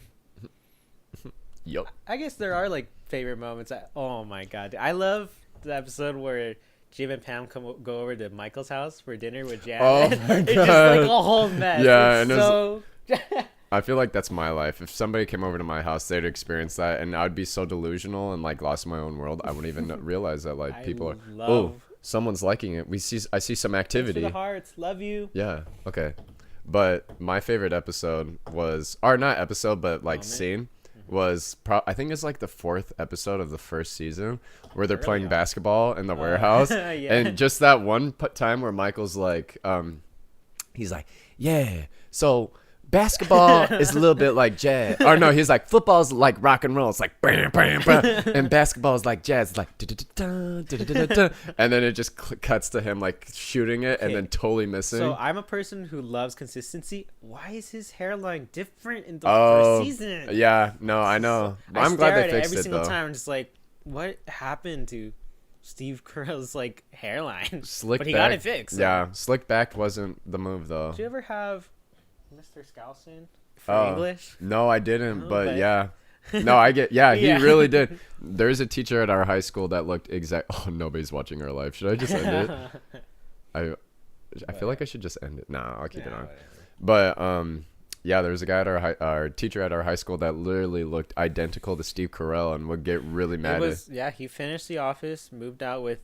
Yup. I guess there are like favorite moments. Oh my god, I love the episode where Jim and Pam go over to Michael's house for dinner with Jan. Oh my It's just like God. a whole mess. Yeah, It's and so. I feel like that's my life. If somebody came over to my house, they'd experience that, and I'd be so delusional and like lost in my own world. I wouldn't even realize that like I people are. love- Oh, someone's liking it. I see some Thanks for activity. the hearts. Love you. Yeah. Okay. But my favorite episode was, or not episode, but like Moment. scene was. I think it's like the 4th episode of the first season where they're Early playing on. basketball in the warehouse, Yeah. and just that one time where Michael's like, he's like, yeah, so. Basketball is a little bit like jazz. Or no, he's like, football's like rock and roll. It's like bam, bam, bam. And basketball is like jazz. It's like da-da-da-da, da-da-da-da. And then it just cuts to him like shooting it and Okay. then totally missing. So I'm a person who loves consistency. Why is his hairline different in the Oh, first season? yeah. No, I know. But I'm glad stare they at it fixed every it single though. time. I'm just like, what happened to Steve Carell's like hairline? Slick but he back. got it fixed. Yeah, slick back wasn't the move though. Did you ever have Mr. Skousen for Oh, English? No, I didn't. Oh, But but- yeah. No, I get. Yeah, he Yeah. really did. There's a teacher at our high school that looked exact. Oh, nobody's watching our life. Should I just end it? I feel like I should just end it. Nah, I'll keep it Nah, on. whatever. But yeah, there was a guy at our teacher at our high school that literally looked identical to Steve Carell and would get really mad. Yeah, he finished The Office, moved out with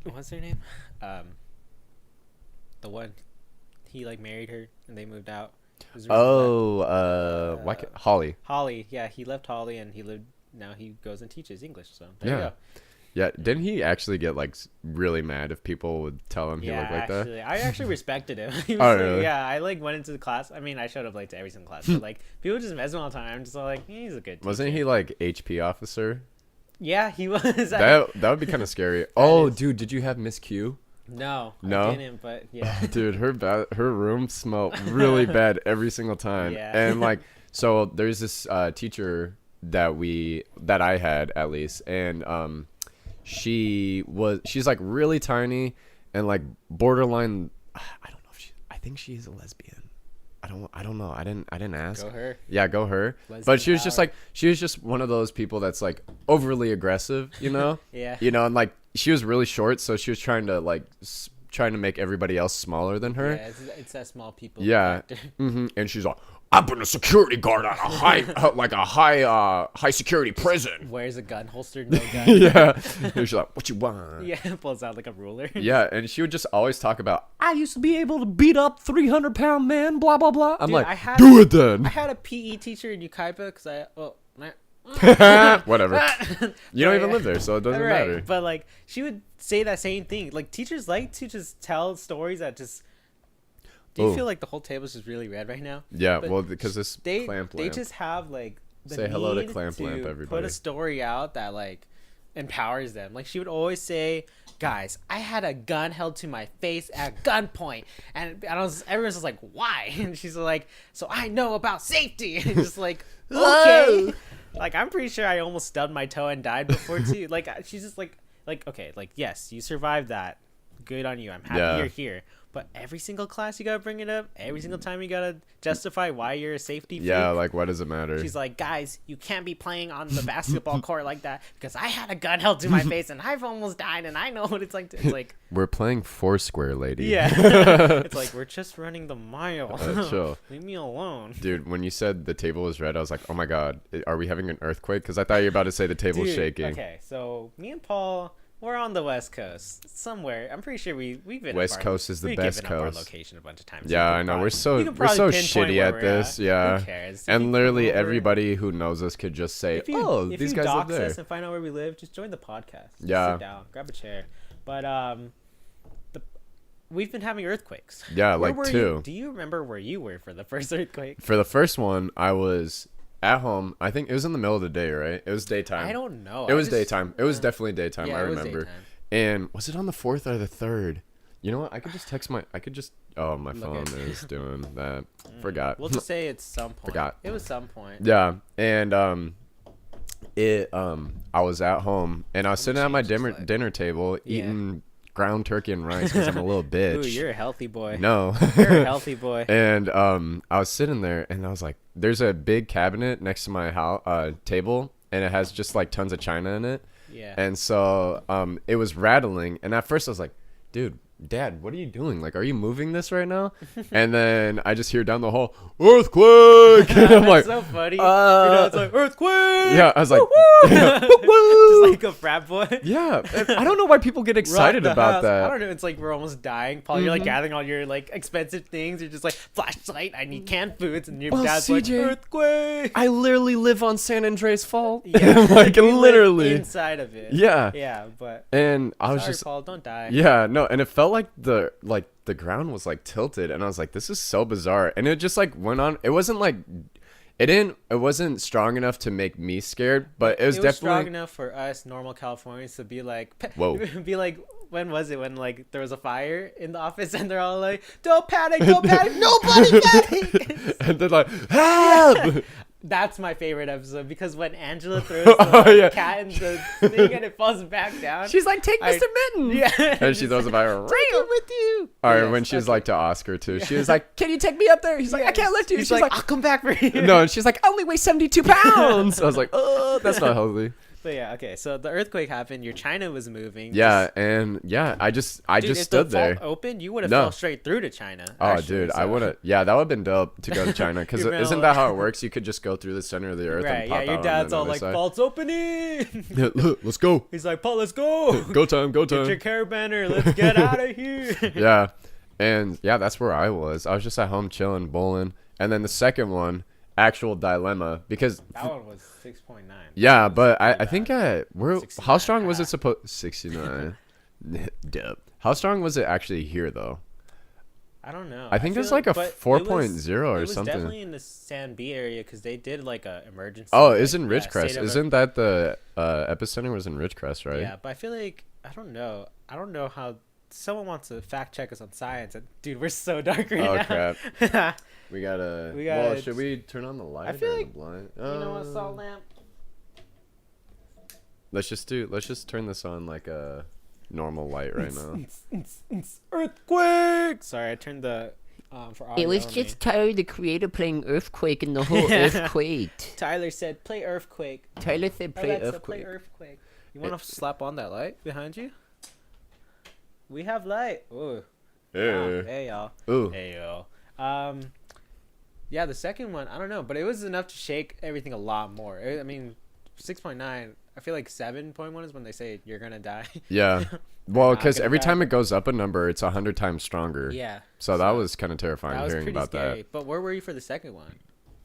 what's her name? The one he like married her and they moved out. It was really bad. Holly. Holly, yeah, he left Holly and now he goes and teaches English. So there you Yeah. go. Yeah, didn't he actually get like really mad if people would tell him he looked like that? I actually respected him. He was Oh, like, really? Yeah, I like went into the class. I mean, I showed up late to every single class, but like people just mess him all the time. I'm just like, he's a good teacher. Wasn't he like HP officer? Yeah, he was. That would be kind of scary. Dude, did you have Miss Q? No, No? I didn't, but yeah. Dude, her room smelled really bad every single time. Yeah. And like, so there's this teacher that I had at least, and she's like really tiny and like borderline. I think she's a lesbian. I don't know. I didn't ask. Go her. Yeah, go her. Lesbian But she was just power. like, she was just one of those people that's like overly aggressive, you know? Yeah. You know, and like she was really short, so she was trying to make everybody else smaller than her. Yeah, it's that small people. Yeah. factor. And she's like, I've been a security guard at a high security prison. Wears a gun holster, no gun. Yeah. And she's like, what you want? Yeah, pulls out like a ruler. Yeah, and she would just always talk about, I used to be able to beat up 300-pound men, blah, blah, blah. I'm Dude, like, I had do a- it then. I had a PE teacher in Ukaipa because Whatever. You don't even yeah. live there, so it doesn't right, matter. but like she would say that same thing. Like teachers like to just tell stories that just. Do you Oh. feel like the whole table's just really red right now? Yeah, But well, because this they clamp they lamp. just have like the Say hello to need Clamp Lamp, Put everybody. a story out that like empowers them. Like she would always say, "Guys, I had a gun held to my face at gunpoint," and everyone's just like, "Why?" And she's like, "So I know about safety." And just like, okay. Like I'm pretty sure I almost stubbed my toe and died before too. Like she's just like okay, like yes, you survived that. Good on you. I'm happy Yeah. you're here. But every single class you gotta bring it up. Every single time you gotta justify why you're a safety freak. Yeah, like, what does it matter? She's like, guys, you can't be playing on the basketball court like that because I had a gun held to my face and I've almost died and I know what it's like. It's like, We're playing Foursquare, lady. yeah. It's like, we're just running the mile. Chill. Leave me alone. Dude, when you said the table was red, I was like, oh my god, are we having an earthquake? Because I thought you were about to say the table's Dude, shaking. Okay, so me and Paul, we're on the West Coast somewhere. I'm pretty sure we've been West up our, Coast is the we've best given up coast. our location a bunch of times. Yeah, You I could know. probably- We're so you could probably pinpoint shitty where at we're this. Yeah. Who cares? And You can literally come over. everybody who knows us could just say, If you, "Oh, if these you guys live dox there." us and find out where we live, just join the podcast. Just Yeah. sit down, grab a chair. But we've been having earthquakes. Yeah, Where like were 2. you- do you remember where you were for the first earthquake? For the first one, I was at home. I think it was in the middle of the day, right? It was daytime. I don't know. It was daytime. It was definitely daytime. Yeah, I it was remember. daytime. And was it on the 4th or the 3rd? You know what? I could just text my. Oh, my Look phone at- is doing that. Forgot. We'll just say it's some point. Forgot. It was some point. Yeah, and I was at home and I was sitting at my change this life. dinner table Yeah. eating ground turkey and rice because I'm a little bitch. Ooh, you're a healthy boy. No. You're a healthy boy. And I was sitting there and I was like, there's a big cabinet next to my table and it has just like tons of china in it. Yeah. And so it was rattling and at first I was like, dude, Dad, what are you doing? Like, are you moving this right now? And then I just hear down the hall, earthquake! And I'm like, so funny. It's like earthquake. yeah, I was like, Woo-woo! yeah, Just woo-woo! like a frat boy. Yeah, and I don't know why people get excited Rock the about house. that. I don't know. It's like we're almost dying. Paul, you're like gathering all your like expensive things. You're just like flashlight. I need canned foods, and your Well, dad's like CJ, earthquake. I literally live on San Andreas Fault. Yeah, like you live literally. inside of it. Yeah. Yeah, but And I was sorry, just, Paul, don't die. yeah, no, and it felt like the ground was like tilted, and I was like, this is so bizarre, and it just like went on. It wasn't like, it wasn't strong enough to make me scared, but it was It was strong definitely. enough for us normal Californians to be like, Whoa. be like, when was it? When like there was a fire in the office and they're all like, don't panic, nobody panic. And they're like, help! That's my favorite episode because when Angela throws Oh, the yeah. cat in the thing and it falls back down. She's like, take I- Mr. Mitten. yeah, And she throws a fire. take it with you. Or Yes, when she was that's like to Oscar too, she was like, "Can you take me up there?" He's like, "I can't lift you." He's She's like, like, I'll come back for you. "No," and she's like, "I only weigh 72 pounds." I was like, "Oh, that's not healthy." But yeah, okay. So the earthquake happened. Your China was moving. Yeah, and yeah, I just Dude, stood if the there. fault opened, you would have No. fell straight through to China. Oh, actually, dude, I so- would have. Yeah, that would have been dope to go to China. Because Your isn't that how it works? You could just go through the center of the earth Right, and pop yeah, your out dad's on all the like, other side. fault's opening. Yeah, look, let's go. He's like, Paul, let's go. Go time, go Get your time. caravanner. Let's get out of here. Yeah, and yeah, that's where I was. I was just at home chilling, bowling, and then the second one, actual dilemma, because That one was 6.9. yeah, but I think we're 69. how strong was it supposed 69? Duh. How strong was it actually here though? I don't know. I think feel it's like a but it 4.0 was- or It was something. definitely in the San B area because they did like a emergency. Oh, like, isn't yeah, Ridgecrest? state of- Isn't that the epicenter was in Ridgecrest, right? Yeah, but I feel like I don't know. I don't know how. Someone wants to fact check us on science, and dude, we're so dark right Oh, now. crap. We gotta. We Well, gotta- should we turn on the light? feel or like- the blind? You know what, salt lamp? Let's just turn this on like a normal light right now. Earthquake! Sorry, I turned the for audio It was only. just Tyler, the creator, playing Earthquake, and the whole Earthquake. Tyler said, "Play earthquake." Tyler said, play Alexa, Earthquake. play earthquake. You want to slap on that light behind you? We have light. Ooh. Hey. Hey y'all. Ooh. Hey y'all. Yeah, the second one, I don't know, but it was enough to shake everything a lot more. I mean, 6.9. I feel like 7.1 is when they say you're gonna die. Yeah. Well, Not because gonna every die. time it goes up a number, it's 100 times stronger. Yeah. So that was kind of terrifying That was hearing pretty about scary. But where were you for the second one?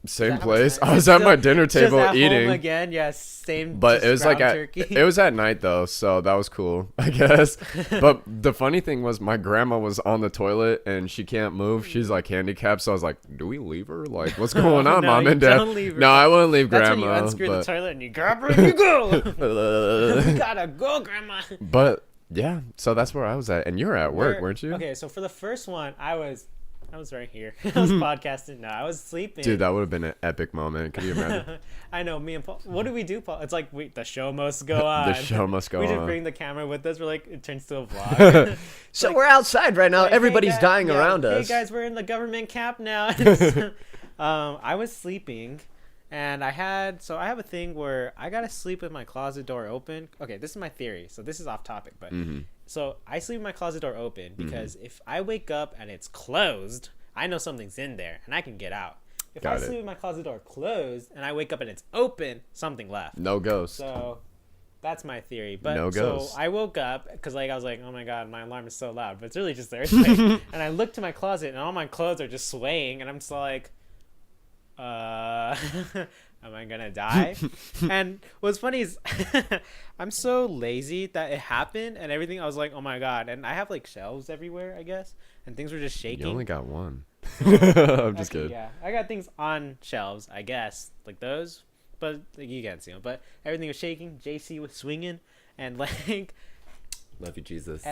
that. Same That place. was I was nice. at my dinner Just table at home eating. again. Yeah, same. But just it was like ground at, turkey. it was at night though, so that was cool, I guess. But the funny thing was my grandma was on the toilet and she can't move. She's like handicapped, so I was like, "Do we leave her? Like, what's going on, No, mom you and dad?" don't leave her. No, I wouldn't leave That's grandma. when you unscrew the but, toilet and you grab her and you go. We gotta go, grandma. but yeah, so that's where I was at, and you were at work, Where- weren't you? Okay, so for the first one, I was right here. I was podcasting. No, I was sleeping. Dude, that would have been an epic moment. Could you imagine? I know, me and Paul. What do we do, Paul? It's like the show must go on. The show must go we just on. bring the camera with us. We're like, it turns to a vlog. So we're outside right now. Like, hey, Everybody's guys- dying yeah, around hey us. guys, we're in the government camp now. I was sleeping, and I have a thing where I gotta sleep with my closet door open. Okay, this is my theory. So this is off topic, but so I sleep with my closet door open because if I wake up and it's closed, I know something's in there and I can get out. If I Got it. sleep with my closet door closed and I wake up and it's open, something left. No ghost. So that's my theory. But No so ghost. I woke up because I was like, oh my god, my alarm is so loud. But it's really just the earthquake. And I looked to my closet and all my clothes are just swaying, and I'm just like, am I gonna die? And what's funny is I'm so lazy that it happened and everything. I was like, oh my god. And I have like shelves everywhere, I guess, and things were just shaking. You only got one. I'm just kidding. Yeah, I got things on shelves, I guess, like those, but like, you can't see them. But everything was shaking. JC was swinging, and like, Love you, Jesus.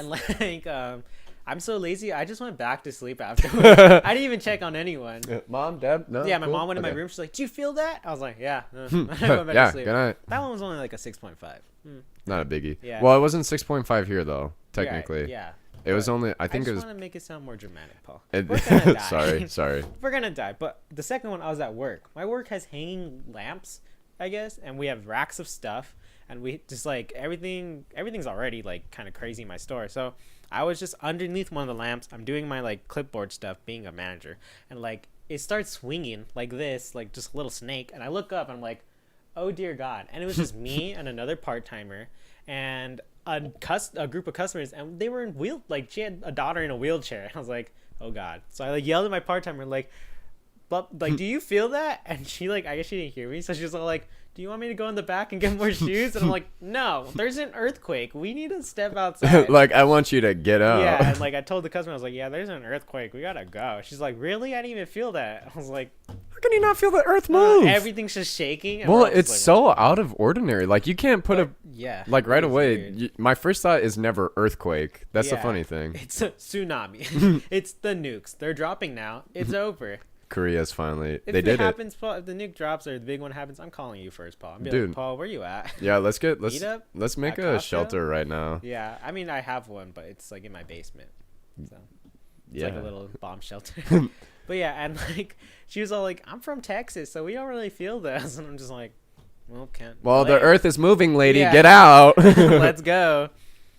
I'm so lazy. I just went back to sleep afterwards. I didn't even check on anyone. Mom, Dad, no. Yeah, my cool? mom went in my Okay. room. She's like, "Do you feel that?" I was like, "Yeah." I went back Yeah, to sleep. good night. That one was only like a 6.5. Not a biggie. Yeah. Well, it wasn't 6.5 here though. Technically, Yeah. it was But only. I think I it was. just want to make it sound more dramatic, Paul. It, We're gonna die. sorry. We're gonna die. But the second one, I was at work. My work has hanging lamps, I guess, and we have racks of stuff, and we just like everything's already like kind of crazy in my store. So I was just underneath one of the lamps. I'm doing my like clipboard stuff, being a manager, and like it starts swinging like this, like just a little snake. And I look up, and I'm like, oh dear God! And it was just me and another part timer, and a group of customers, and they were in like she had a daughter in a wheelchair. I was like, oh God. So I like yelled at my part timer like, but like, do you feel that? And she like, I guess she didn't hear me, so she was all like, do you want me to go in the back and get more shoes? And I'm like, no, there's an earthquake, we need to step outside. Like, I want you to get out. Yeah, and like I told the customer, I was like, yeah, there's an earthquake, we gotta go. She's like, really? I didn't even feel that. I was like, How can you not feel the earth move? everything's just shaking. And Well, we're all just it's like, so out of ordinary. Like, you can't put a yeah, like right it's away. weird. My first thought is never earthquake. That's the Yeah. funny thing. It's a tsunami. It's the nukes. They're dropping now. It's over. Korea's finally. If they it did it. happens, Paul, if the nuke drops or the big one happens, I'm calling you first, Paul. I'm be Dude. like, Paul, where you at? Yeah, let's Meet up make at a Costco? shelter right now. Yeah, I mean, I have one, but it's like in my basement. So it's Yeah. like a little bomb shelter. But yeah, and like she was all like, I'm from Texas, so we don't really feel this. And I'm just like, Well, can't. Well, the Wait. Earth is moving, lady. Yeah. Get out. Let's go.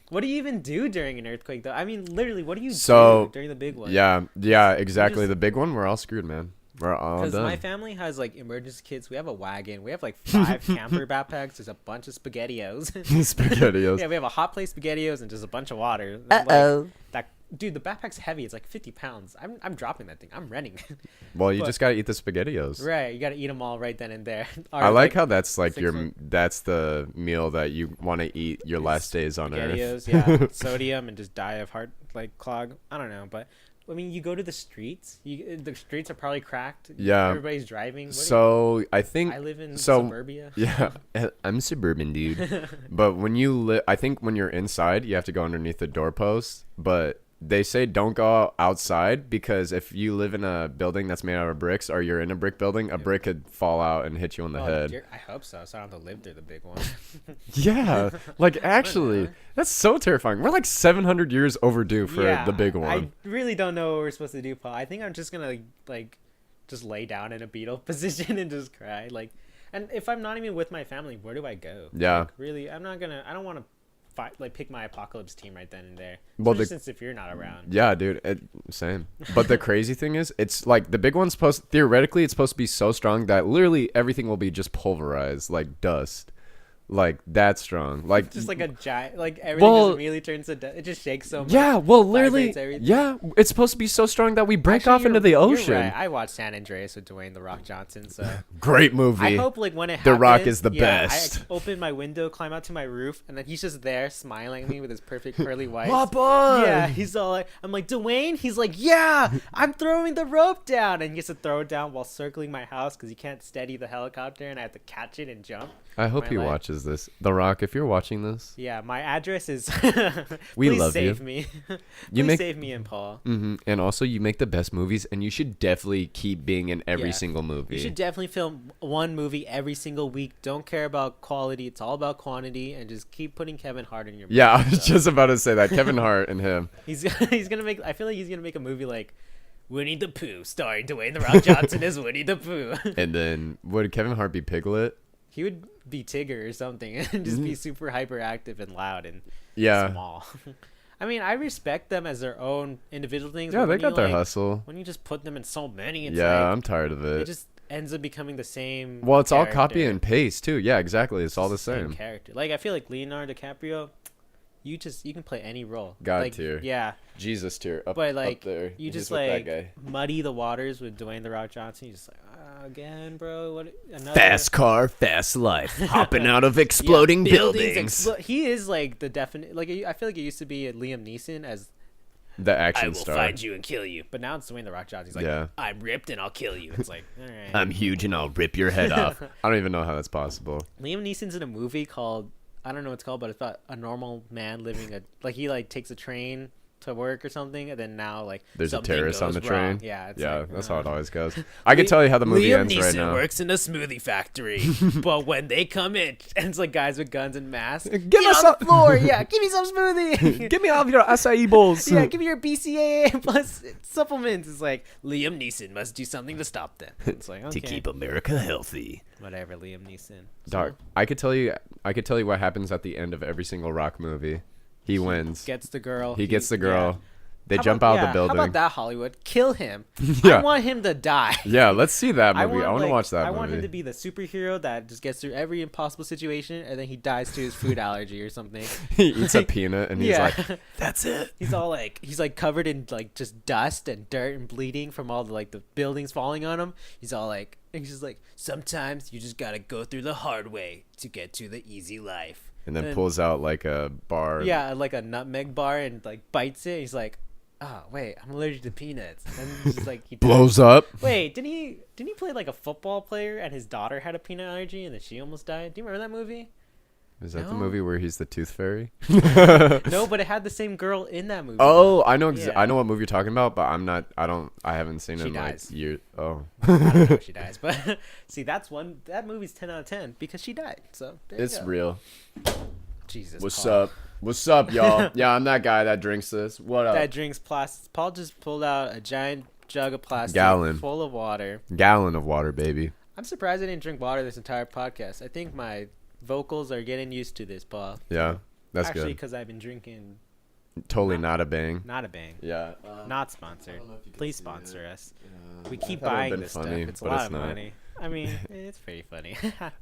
What do you even do during an earthquake, though? I mean, literally, what do you do during the big one? Yeah, exactly. just- The big one, we're all screwed, man. We're all Because done. my family has like emergency kits. We have a wagon. We have like 5 camper backpacks. There's a bunch of spaghettios. Spaghettios. Yeah, we have a hot plate spaghettios and just a bunch of water. Like, dude, the backpack's heavy. It's like 50 pounds. I'm dropping that thing. I'm running. Well, you But- just gotta eat the spaghettios. Right, you gotta eat them all right then and there. Or, I like how that's like 6 months. that's the meal that you want to eat your last days on Earth. spaghettios, yeah, sodium, and just die of heart like clog. I don't know, but I mean, you go to the streets. The streets are probably cracked. Yeah. Everybody's driving. So I think I live in so- suburbia. Yeah, I'm suburban, dude. But when you I think when you're inside, you have to go underneath the doorpost. But they say don't go outside because if you live in a building that's made out of bricks or you're in a brick building, a brick could fall out and hit you on the head. I hope so. So I don't have to live through the big one. Yeah, like actually, that's so terrifying. We're like 700 years overdue for Yeah, the big one. I really don't know what we're supposed to do, Paul. I think I'm just gonna like just lay down in a beetle position and just cry. Like, and if I'm not even with my family, where do I go? Yeah. Like, really, I'm not gonna. I don't want to pick my apocalypse team right then and there. Well, Especially since if you're not around. Yeah, dude, same. But the crazy thing is, it's like the big one's theoretically, it's supposed to be so strong that literally everything will be just pulverized like dust. Like that strong. Like Just like a giant, like everything Well- just immediately turns to dust. It just shakes so much. yeah, well, literally, vibrates everything. yeah, it's supposed to be so strong that we break Actually, off into the you're ocean. right. I watched San Andreas with Dwayne the Rock Johnson, so Great movie. I hope like when it The happens, Rock is the yeah, best. I open my window, climb out to my roof, and then he's just there smiling at me with his perfect curly whites. Hop on! Yeah, he's all like, I'm like, Dwayne? He's like, yeah, I'm throwing the rope down. And he has to throw it down while circling my house because he can't steady the helicopter and I have to catch it and jump. I hope my he life. watches this. The Rock, if you're watching this, Yeah, my address is. We Please love you. save me. You Please make- save me and Paul. and also you make the best movies, and you should definitely keep being in every Yeah. single movie. You should definitely film one movie every single week. Don't care about quality. It's all about quantity, and just keep putting Kevin Hart in your. Yeah, I movies, was so. just about to say that. Kevin Hart and him. He's gonna make. I feel like he's gonna make a movie like Winnie the Pooh, starring Dwayne the Rock Johnson as Winnie the Pooh. And then would Kevin Hart be Piglet? He would be Tigger or something, and just be super hyperactive and loud and Yeah. small. I mean, I respect them as their own individual things. Yeah, but they when got you, their like, hustle. When you just put them in so many, it's Yeah, like, I'm tired of it it. just ends up becoming the same. Well, it's all copy character. and paste too. Yeah, exactly. It's all the Same same. character. Like I feel like Leonardo DiCaprio, you can play any role. God like, tier. Yeah, Jesus tier up, but like up there. you He's just with that like guy. muddy the waters with Dwayne the Rock Johnson. You just like again, bro. What another Fast car, fast life. Hopping out of exploding buildings. He is like the definite. Like I feel like it used to be Liam Neeson as The action I will star. find you and kill you, but now it's Dwayne the Rock Johnson. He's like, Yeah. I'm ripped and I'll kill you. It's like, all right. I'm huge and I'll rip your head off. I don't even know how that's possible. Liam Neeson's in a movie called I don't know what it's called, but it's about a normal man living a like he like takes a train to work or something, and then now like There's a something terrorist on goes the wrong. train. Yeah, it's Yeah, like, that's how it always goes. I can tell you how the movie Liam ends Neeson right now. works in a smoothie factory, but when they come in, and it's like guys with guns and masks. Give Get us on some- the floor, yeah. Give me some smoothie. Give me all of your acai bowls. Yeah, give me your BCAA plus supplements. It's like Liam Neeson must do something to stop them. It's like okay, To keep America healthy. whatever, Liam Neeson. Dark. I could tell you what happens at the end of every single Rock movie. He wins. Gets the girl. He gets the girl. yeah. They How jump about- out of yeah, the building. How about that, Hollywood? Kill him. Yeah. I want him to die. Yeah, let's see that movie. I want to like, watch that I movie. want him to be the superhero that just gets through every impossible situation, and then he dies to his food allergy or something. He eats a peanut and he's Yeah. like, "That's it." He's like covered in like just dust and dirt and bleeding from all the like the buildings falling on him. He's just like sometimes you just gotta go through the hard way to get to the easy life. And then pulls out like a bar. Yeah, like a nutmeg bar and like bites it. He's like, oh wait, I'm allergic to peanuts. And he's just like he Blows up. Wait, didn't he play like a football player and his daughter had a peanut allergy and then she almost died? Do you remember that movie? Is that the No. movie where he's the tooth fairy? No, but it had the same girl in that movie. Oh, I know. Yeah. I know what movie you're talking about, but I'm not. I haven't seen it She in dies. like years. Oh, I don't know if she dies, but see, that movie's 10 out of 10 because she died. So there it's you go. real. Jesus. What's Paul. up? What's up, y'all? Yeah, I'm that guy that drinks this. What up? That drinks plastic. Paul just pulled out a giant jug of plastic Gallon. full of water. Gallon of water, baby. I'm surprised I didn't drink water this entire podcast. I think my vocals are getting used to this, Paul. Yeah, that's Actually, good. because I've been drinking. Totally not a bang. Not a bang. Yeah. Not sponsored. don't know if you can Please see sponsor it. us. Yeah. We I keep thought it would've buying been this funny, stuff. It's a but lot it's of not. money. I mean, it's pretty funny.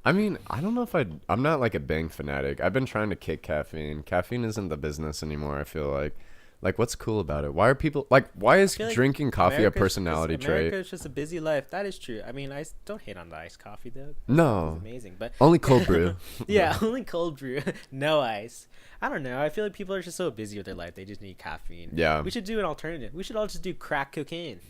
I mean, I don't know if I'm not like a bang fanatic. I've been trying to kick caffeine. Caffeine isn't the business anymore, I feel like. Like, what's cool about it? Why are people like? Why is feel like drinking coffee America's a personality trait? America's just a busy life. That is true. I mean, I don't hate on the iced coffee though. No, It's amazing, but only cold brew. yeah, only cold brew, no ice. I don't know. I feel like people are just so busy with their life. They just need caffeine. Yeah. We should do an alternative. We should all just do crack cocaine.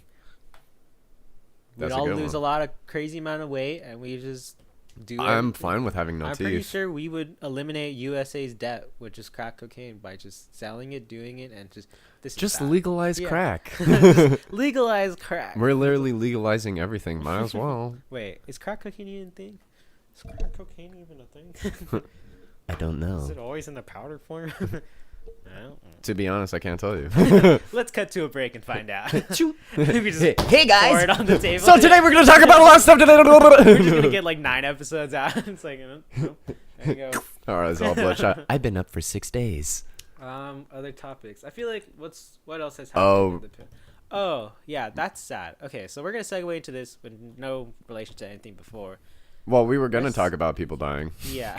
We'd That's a all good lose one. a lot of crazy amount of weight, and we just do. I'm everything. fine with having no I'm pretty teeth. sure we would eliminate USA's debt with just crack cocaine by just selling it, doing it, and just this. is Just bad. legalize Yeah. crack. Just legalize crack. We're literally legalizing everything. Might as well. Wait, is crack cocaine even a thing? Is crack cocaine even a thing? I don't Is know. it always in the powder form? I don't know. To be honest, I can't tell you. Let's cut to a break and find out. we just Hey pour it guys! on the table. So today we're gonna talk about a lot of stuff today. we're just gonna get like 9 episodes out. It's like, there you go. All right, it's all bloodshot. I've been up for 6 days. Other topics. I feel like what else has Oh. happened? Oh, yeah, that's sad. Okay, so we're gonna segue into this with no relation to anything before. Well, we were gonna Let's- talk about people dying. Yeah,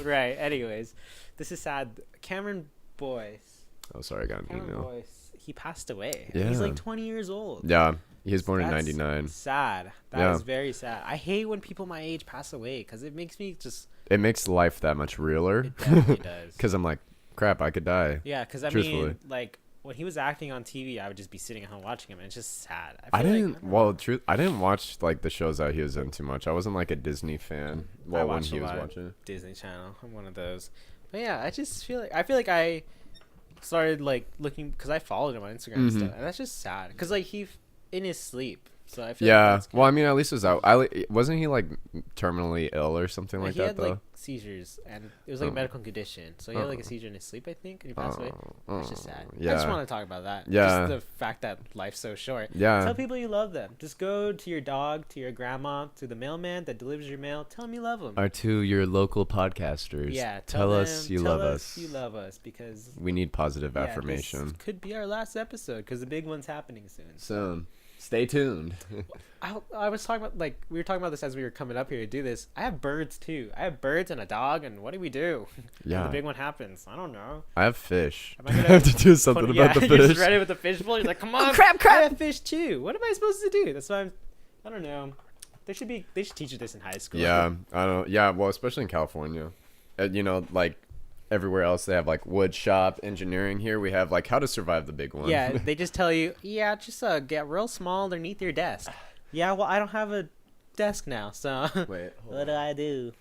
right. Anyways, this is sad. Cameron Boyce. Oh, sorry, I got an Cameron email. Boyce. He passed away. Yeah. He's like 20 years old. Yeah, he was born in That's '99. Sad. That is Yeah. very sad. I hate when people my age pass away because it makes me just. It makes life that much realer. It definitely does. Because I'm like, crap, I could die. Yeah, because I Truthfully. mean, like when he was acting on TV, I would just be sitting at home watching him, and it's just sad. I feel like- didn't. Well, truth, I didn't watch like the shows that he was in too much. I wasn't like a Disney fan. Well, when watched he a was lot of watching. Disney Channel. I'm one of those. But yeah, I just feel like I started like looking because I followed him on Instagram and Mhm. stuff, and that's just sad because like he in his sleep. So I feel Yeah. like that's Well, I mean, at least it was out. Wasn't he like terminally ill or something like he that had though? like seizures, and it was like a Oh. medical condition. So he had like a Oh. seizure in his sleep, I think, and he passed away. That's just sad. I Yeah. just want to talk about that. Yeah. Just the fact that life's so short. Yeah. Tell people you love them. Just go to your dog, to your grandma, to the mailman that delivers your mail. Tell them you love them. Or to your local podcasters. Yeah. Tell us them- you tell love us. You love us because We need positive yeah, affirmation. This could be our last episode because the big one's happening soon. Soon. Stay tuned. I was talking about like we were talking about this as we were coming up here to do this. I have birds too. I have birds and a dog, and what do we do? when Yeah. the big one happens. I don't know. I have fish. Am I I gonna have to do something Put- about the You're just fish. ready with the fish bowl. You're like, come on, crap, I have fish too. What am I supposed to do? That's why I don't know. They should teach you this in high school. Yeah, I don't. Yeah, well, especially in California, you know, like everywhere else they have like wood shop engineering. Here we have like how to survive the big one. Yeah, they just tell you, yeah, just get real small underneath your desk. Yeah, well, I don't have a desk now, so Wait, hold what do I do?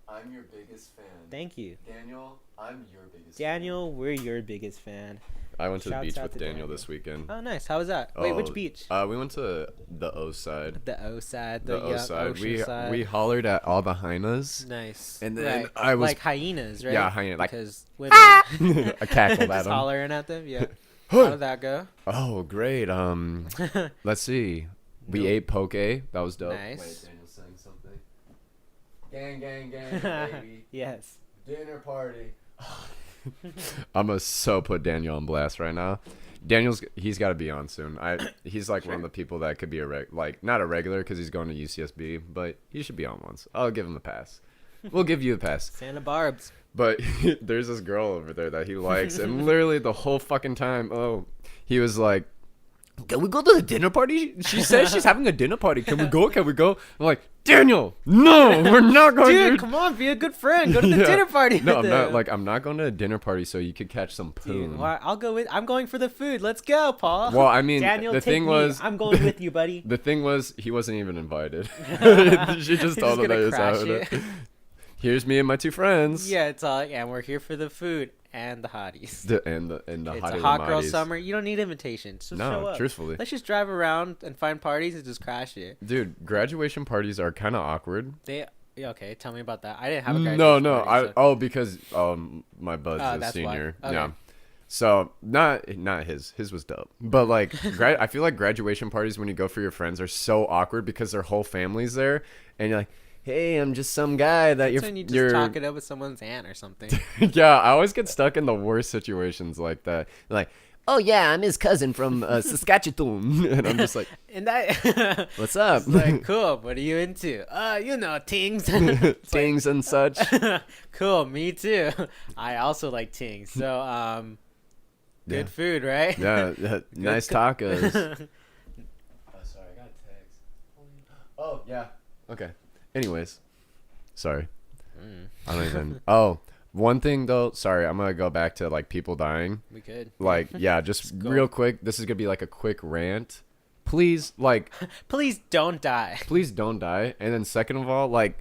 I'm your biggest fan. Thank you, Daniel, I'm your biggest Daniel. We're your biggest fan. I went to the Shouts beach out with to Daniel Daniel. this weekend. Oh, nice. How was that? Wait, which Oh, beach? We went to the O side. The O side, The the O side. ocean side. We hollered at all the hynnas. Nice. And then right. I was- like hyenas, right? Yeah, hyena, like, because women I cackled at just them. hollering at them. Yeah. How did that go? Oh, great. Let's see. We ate poke. That was dope. Nice. Wait, Daniel's saying something. Gang, gang, gang, baby. Yes. Dinner party. I'm gonna so put Daniel on blast right now. He's got to be on soon. He's like one of the people that could be like not a regular because he's going to UCSB, but he should be on once. I'll give him a pass. We'll give you a pass. Santa Barb's. But there's this girl over there that he likes, and literally the whole fucking time, he was like, "Can we go to the dinner party?" She says she's having a dinner party. Can we go? Can we go? I'm like, Daniel, no, we're not going. Dude, to come on, be a good friend. Go to the Yeah. dinner party. No, with I'm not. them. Like, I'm not going to a dinner party so you could catch some Dude, poon. well, I'll go with. I'm going for the food. Let's go, Paul. Well, I mean, Daniel, the take thing me. was, I'm going with you, buddy. the thing was, he wasn't even invited. She just He's told him gonna that he was crash having it. it. Here's me and my 2 friends. Yeah, it's all. Yeah, we're here for the food and the hotties. And the It's hottie a hot girl Lamatis. summer. You don't need invitations. So show No, up. truthfully. Let's just drive around and find parties and just crash it. Dude, graduation parties are kind of awkward. Yeah, okay, tell me about that. I didn't have a graduation No, party, so- because my bud's a that's why. senior. Okay. Yeah. So not his was dope, but like I feel like graduation parties when you go for your friends are so awkward because their whole family's there, and you're like, hey, I'm just some guy that That's when you just talk it up with someone's aunt or something. Yeah, I always get stuck in the worst situations like that. Like, oh yeah, I'm his cousin from Saskatchewan, and I'm just like, And that what's up? it's like, cool, what are you into? Tings. Things and such. Cool, me too. I also like tings. So, good food, right? Yeah, nice tacos. Sorry, I got a text. Oh yeah. Okay. Anyways, sorry. I don't even. Oh, one thing though. Sorry, I'm gonna go back to like people dying. We could. Like, yeah, just real quick. This is gonna be like a quick rant. Please, like, Please don't die. please don't die. And then second of all, like,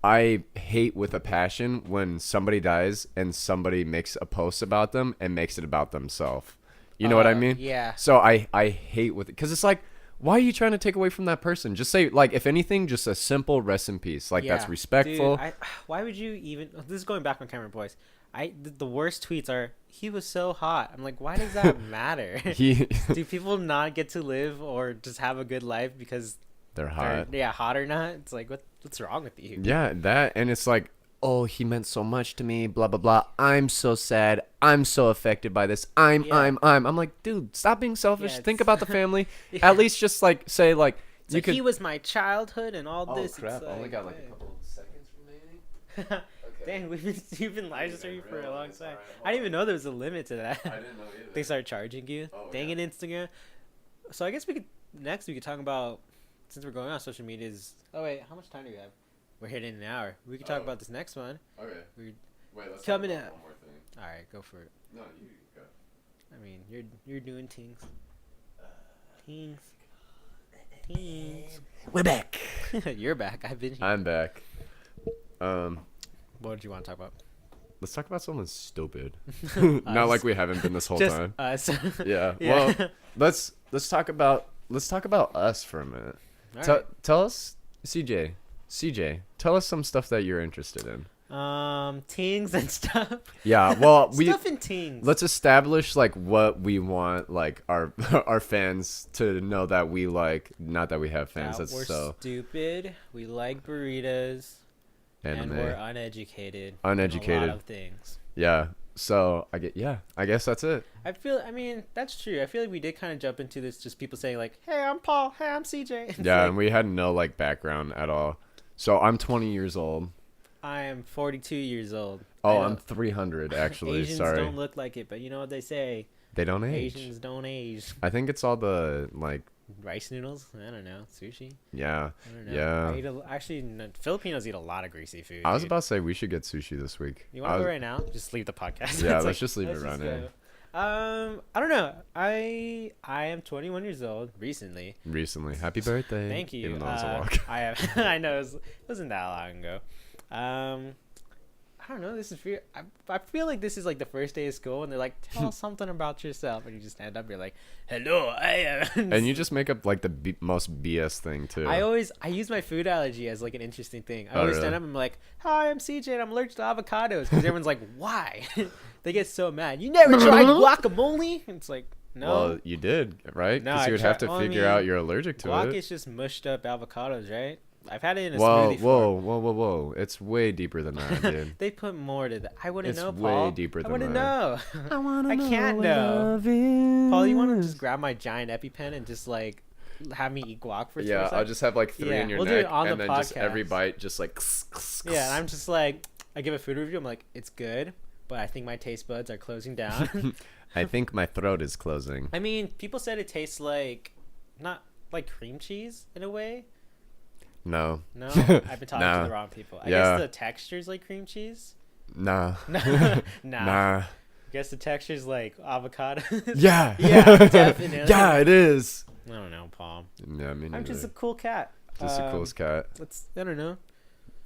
I hate with a passion when somebody dies and somebody makes a post about them and makes it about themselves. You know what I mean? Yeah. So I hate with it because it's like, why are you trying to take away from that person? Just say, like, if anything, just a simple rest in peace. Like, that's Yeah. respectful. Dude, why would you even? This is going back on camera, boys. The worst tweets are, he was so hot. I'm like, why does that matter? He, Do people not get to live or just have a good life because they're they're hot. hot or not? It's like, what's wrong with you? Yeah, that, and it's like, oh, he meant so much to me, blah, blah, blah. I'm so sad. I'm so affected by this. I'm like, dude, stop being selfish. Yeah, Think it's- about the family. Yeah. At least just, like, say, like, It's like, he was my childhood and all this. crap. It's I only got, like, hey. a couple of seconds remaining. Dang, you've been live streaming for a long realize. time. Alright, I didn't even know there was a limit to that. I didn't know either. They start charging you. Oh, Dang yeah. it, Instagram. So I guess we could talk about, since we're going on social medias. Oh wait, how much time do we have? We're hitting an hour. We could talk Oh. about this next one. Okay. We- Wait, let's Coming talk about up. one more thing. All right, go for it. No, you go. I mean, you're doing things. Things. Things. We're back. You're back. I've been here. I'm back. What did you want to talk about? Let's talk about something stupid. Not like we haven't been this whole Just time. us. Yeah. Yeah. Well, let's talk about us for a minute. All right. Tell us, CJ, tell us some stuff that you're interested in. Tings and stuff. Yeah. Well, Stuff in tings. let's establish like what we want, like our our fans to know that we like. Not that we have fans. That's we're so stupid. We like burritos. And anime. we're uneducated. Uneducated. In a lot of things. Yeah. So I guess that's it. I mean, that's true. I feel like we did kind of jump into this, just people saying like, "Hey, I'm Paul. Hey, I'm CJ." It's Yeah, like, and we had no like background at all. So I'm 20 years old. I am 42 years old. Oh, I I'm know 300 actually. Asians Sorry. don't look like it, but you know what they say? They don't age. Asians don't age. I think it's all the like Rice noodles? I don't know. Sushi? yeah. I don't know. Yeah. Actually, no, Filipinos eat a lot of greasy food. I was dude. about to say we should get sushi this week. You want to go right now? Just leave the podcast. Yeah, It's let's just leave it running. go. I don't know. I am 21 years old recently. Recently. Happy birthday. Thank you. Even though it was a walk. I have. I know it wasn't that long ago. I don't know. This is weird. I feel like this is like the first day of school, and they're like, "Tell us something about yourself," and you just stand up. You're like, "Hello, I am." And you just make up like the most BS thing too. I use my food allergy as like an interesting thing. I Oh, always stand really? up and I'm like, "Hi, I'm CJ, and I'm allergic to avocados." Because everyone's like, "Why?" They get so mad. You never tried guacamole? And it's like, no. Well, you did, right? No, Because I you would have to tried- well, I figure mean, out you're allergic to Guac it. is just mushed up avocados, right? I've had it in a Whoa, smoothie form. whoa. It's way deeper than that, dude. They put more to that. I wouldn't It's know, way Paul. deeper I than wouldn't that. know. I can't know. Paul, you want to just grab my giant EpiPen and just like have me eat guac for 3 Yeah, seconds? I'll just have like 3 Yeah, in your we'll do it neck, on and the then just every podcast. bite, just like. Yeah, and I'm just like, I give a food review. I'm like, it's good, but I think my taste buds are closing down. I think my throat is closing. I mean, people said it tastes like, not like cream cheese in a way. No. No, I've been talking Nah. to the wrong people. I Yeah. guess the texture's like cream cheese. Nah. Nah. Nah. I guess the texture's like avocado. Yeah. Yeah, definitely. Yeah, it is. I don't know, Paul. Yeah, me neither. I'm just a cool cat. Just a cool cat. I don't know.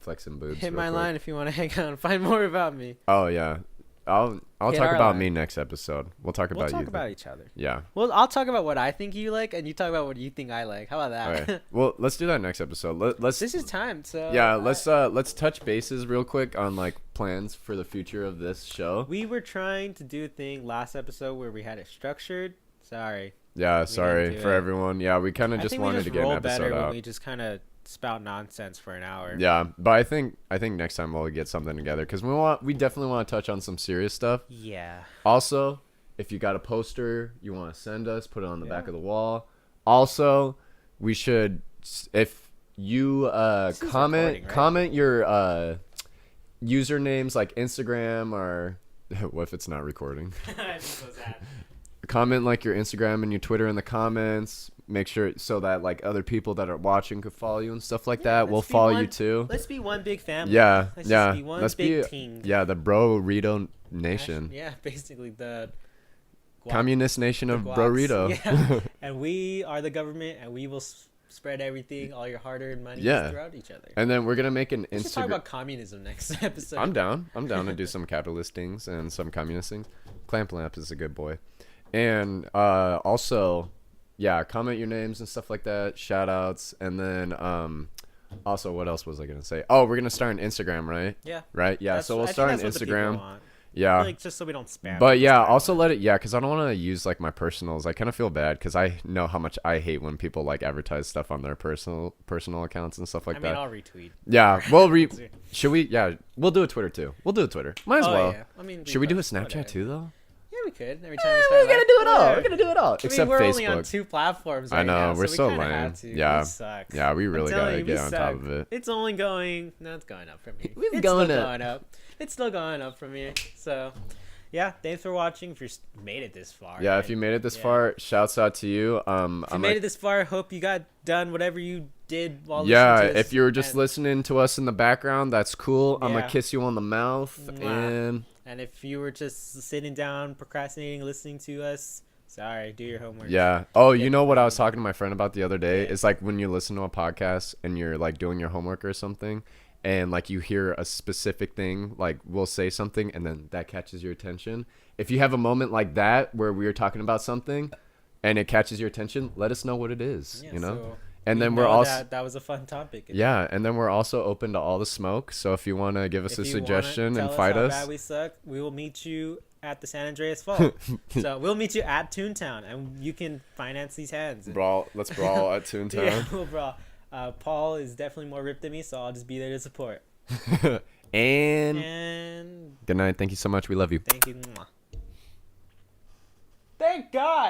Flexing boobs. Hit real my quick. line if you want to hang out and find more about me. Oh, yeah. I'll Hit talk our about line. me next episode. We'll talk We'll about talk you. about each other. Yeah. Well, I'll talk about what I think you like, and you talk about what you think I like. How about that? Okay. Well, let's do that next episode. Let's. This is time. So Yeah. Let's touch bases real quick on like plans for the future of this show. We were trying to do a thing last episode where we had it structured. Sorry. Yeah. Sorry do for it. everyone. Yeah. We kind of I just think we wanted just to get an roll better episode when out. we just kind of spout nonsense for an hour. Yeah, but I think next time we'll get something together because we definitely want to touch on some serious stuff. Yeah. Also, if you got a poster you want to send us, put it on the back Yeah. of the wall. Also, we should if you This is comment recording, right? comment your usernames like Instagram or what if it's not recording? Comment like your Instagram and your Twitter in the comments. Make sure so that like other people that are watching could follow you and stuff like that. We'll let's be follow you one- too. Let's be one big family. Yeah, Let's yeah. Just be one Let's big be team. yeah, the Brorrito nation. Yeah, basically the Communist nation of guacs. Brorrito. Yeah. And we are the government, and we will spread everything, all your hard-earned money Yeah. throughout each other. And then we're gonna make an We should talk Instagram. about communism next episode. I'm down. I'm down to do some capitalist things and some communist things. Clamp Lamp is a good boy. And also, yeah, comment your names and stuff like that. Shout outs. And then also, what else was I gonna say? Oh, we're gonna start an Instagram, right? Yeah. Right. Yeah. That's- So we'll I think start an that's what the people Instagram. want. Yeah. Like, just so we don't spam. But yeah, Instagram. also let it, yeah, because I don't want to use like my personals. I kind of feel bad because I know how much I hate when people like advertise stuff on their personal accounts and stuff like I mean, that. I'll retweet. Yeah, should we? Yeah, we'll do a Twitter too. We'll do a Twitter. Might as Oh, well. yeah. I mean, Should we do a repost, Snapchat whatever. too though? Yeah, we could. Every time we start. We're gonna do it all. Whatever. We're gonna do it all. I mean, Except we're Facebook. only on 2 platforms I right know, now, we're so so we kinda lame. have to. Yeah. It sucks. Yeah, we I'm really telling gotta you, get we on suck. top of it. It's only going. No, it's going up from here. We've It's going still up. going up. It's still going up from here. So, yeah. Thanks for watching. If you made it this far. Yeah, right? if you made it this Yeah. far, shouts out to you. If you made it this far, hope you got done whatever you did while yeah, listening to this. if you were just and, listening to us in the background, that's cool. I'm Yeah. gonna kiss you on the mouth Mwah. And if you were just sitting down, procrastinating, listening to us, sorry, do your homework. yeah. Oh, you know what I was talking to my friend about the other day? Yeah. It's like when you listen to a podcast and you're like doing your homework or something, and like you hear a specific thing, like we'll say something, and then that catches your attention. If you have a moment like that where we were talking about something, and it catches your attention, let us know what it is. Yeah, you know. so And we then we're know also that was a fun topic. yeah, and then we're also open to all the smoke. So if you want to give us If a you wanna suggestion tell and fight how us, bad we suck, we will meet you at the San Andreas Fault. So we'll meet you at Toontown, and you can finance these hands. let's brawl at Toontown. Yeah, we'll brawl. Paul is definitely more ripped than me, so I'll just be there to support. And And good night. Thank you so much. We love you. thank you. Mwah. Thank God.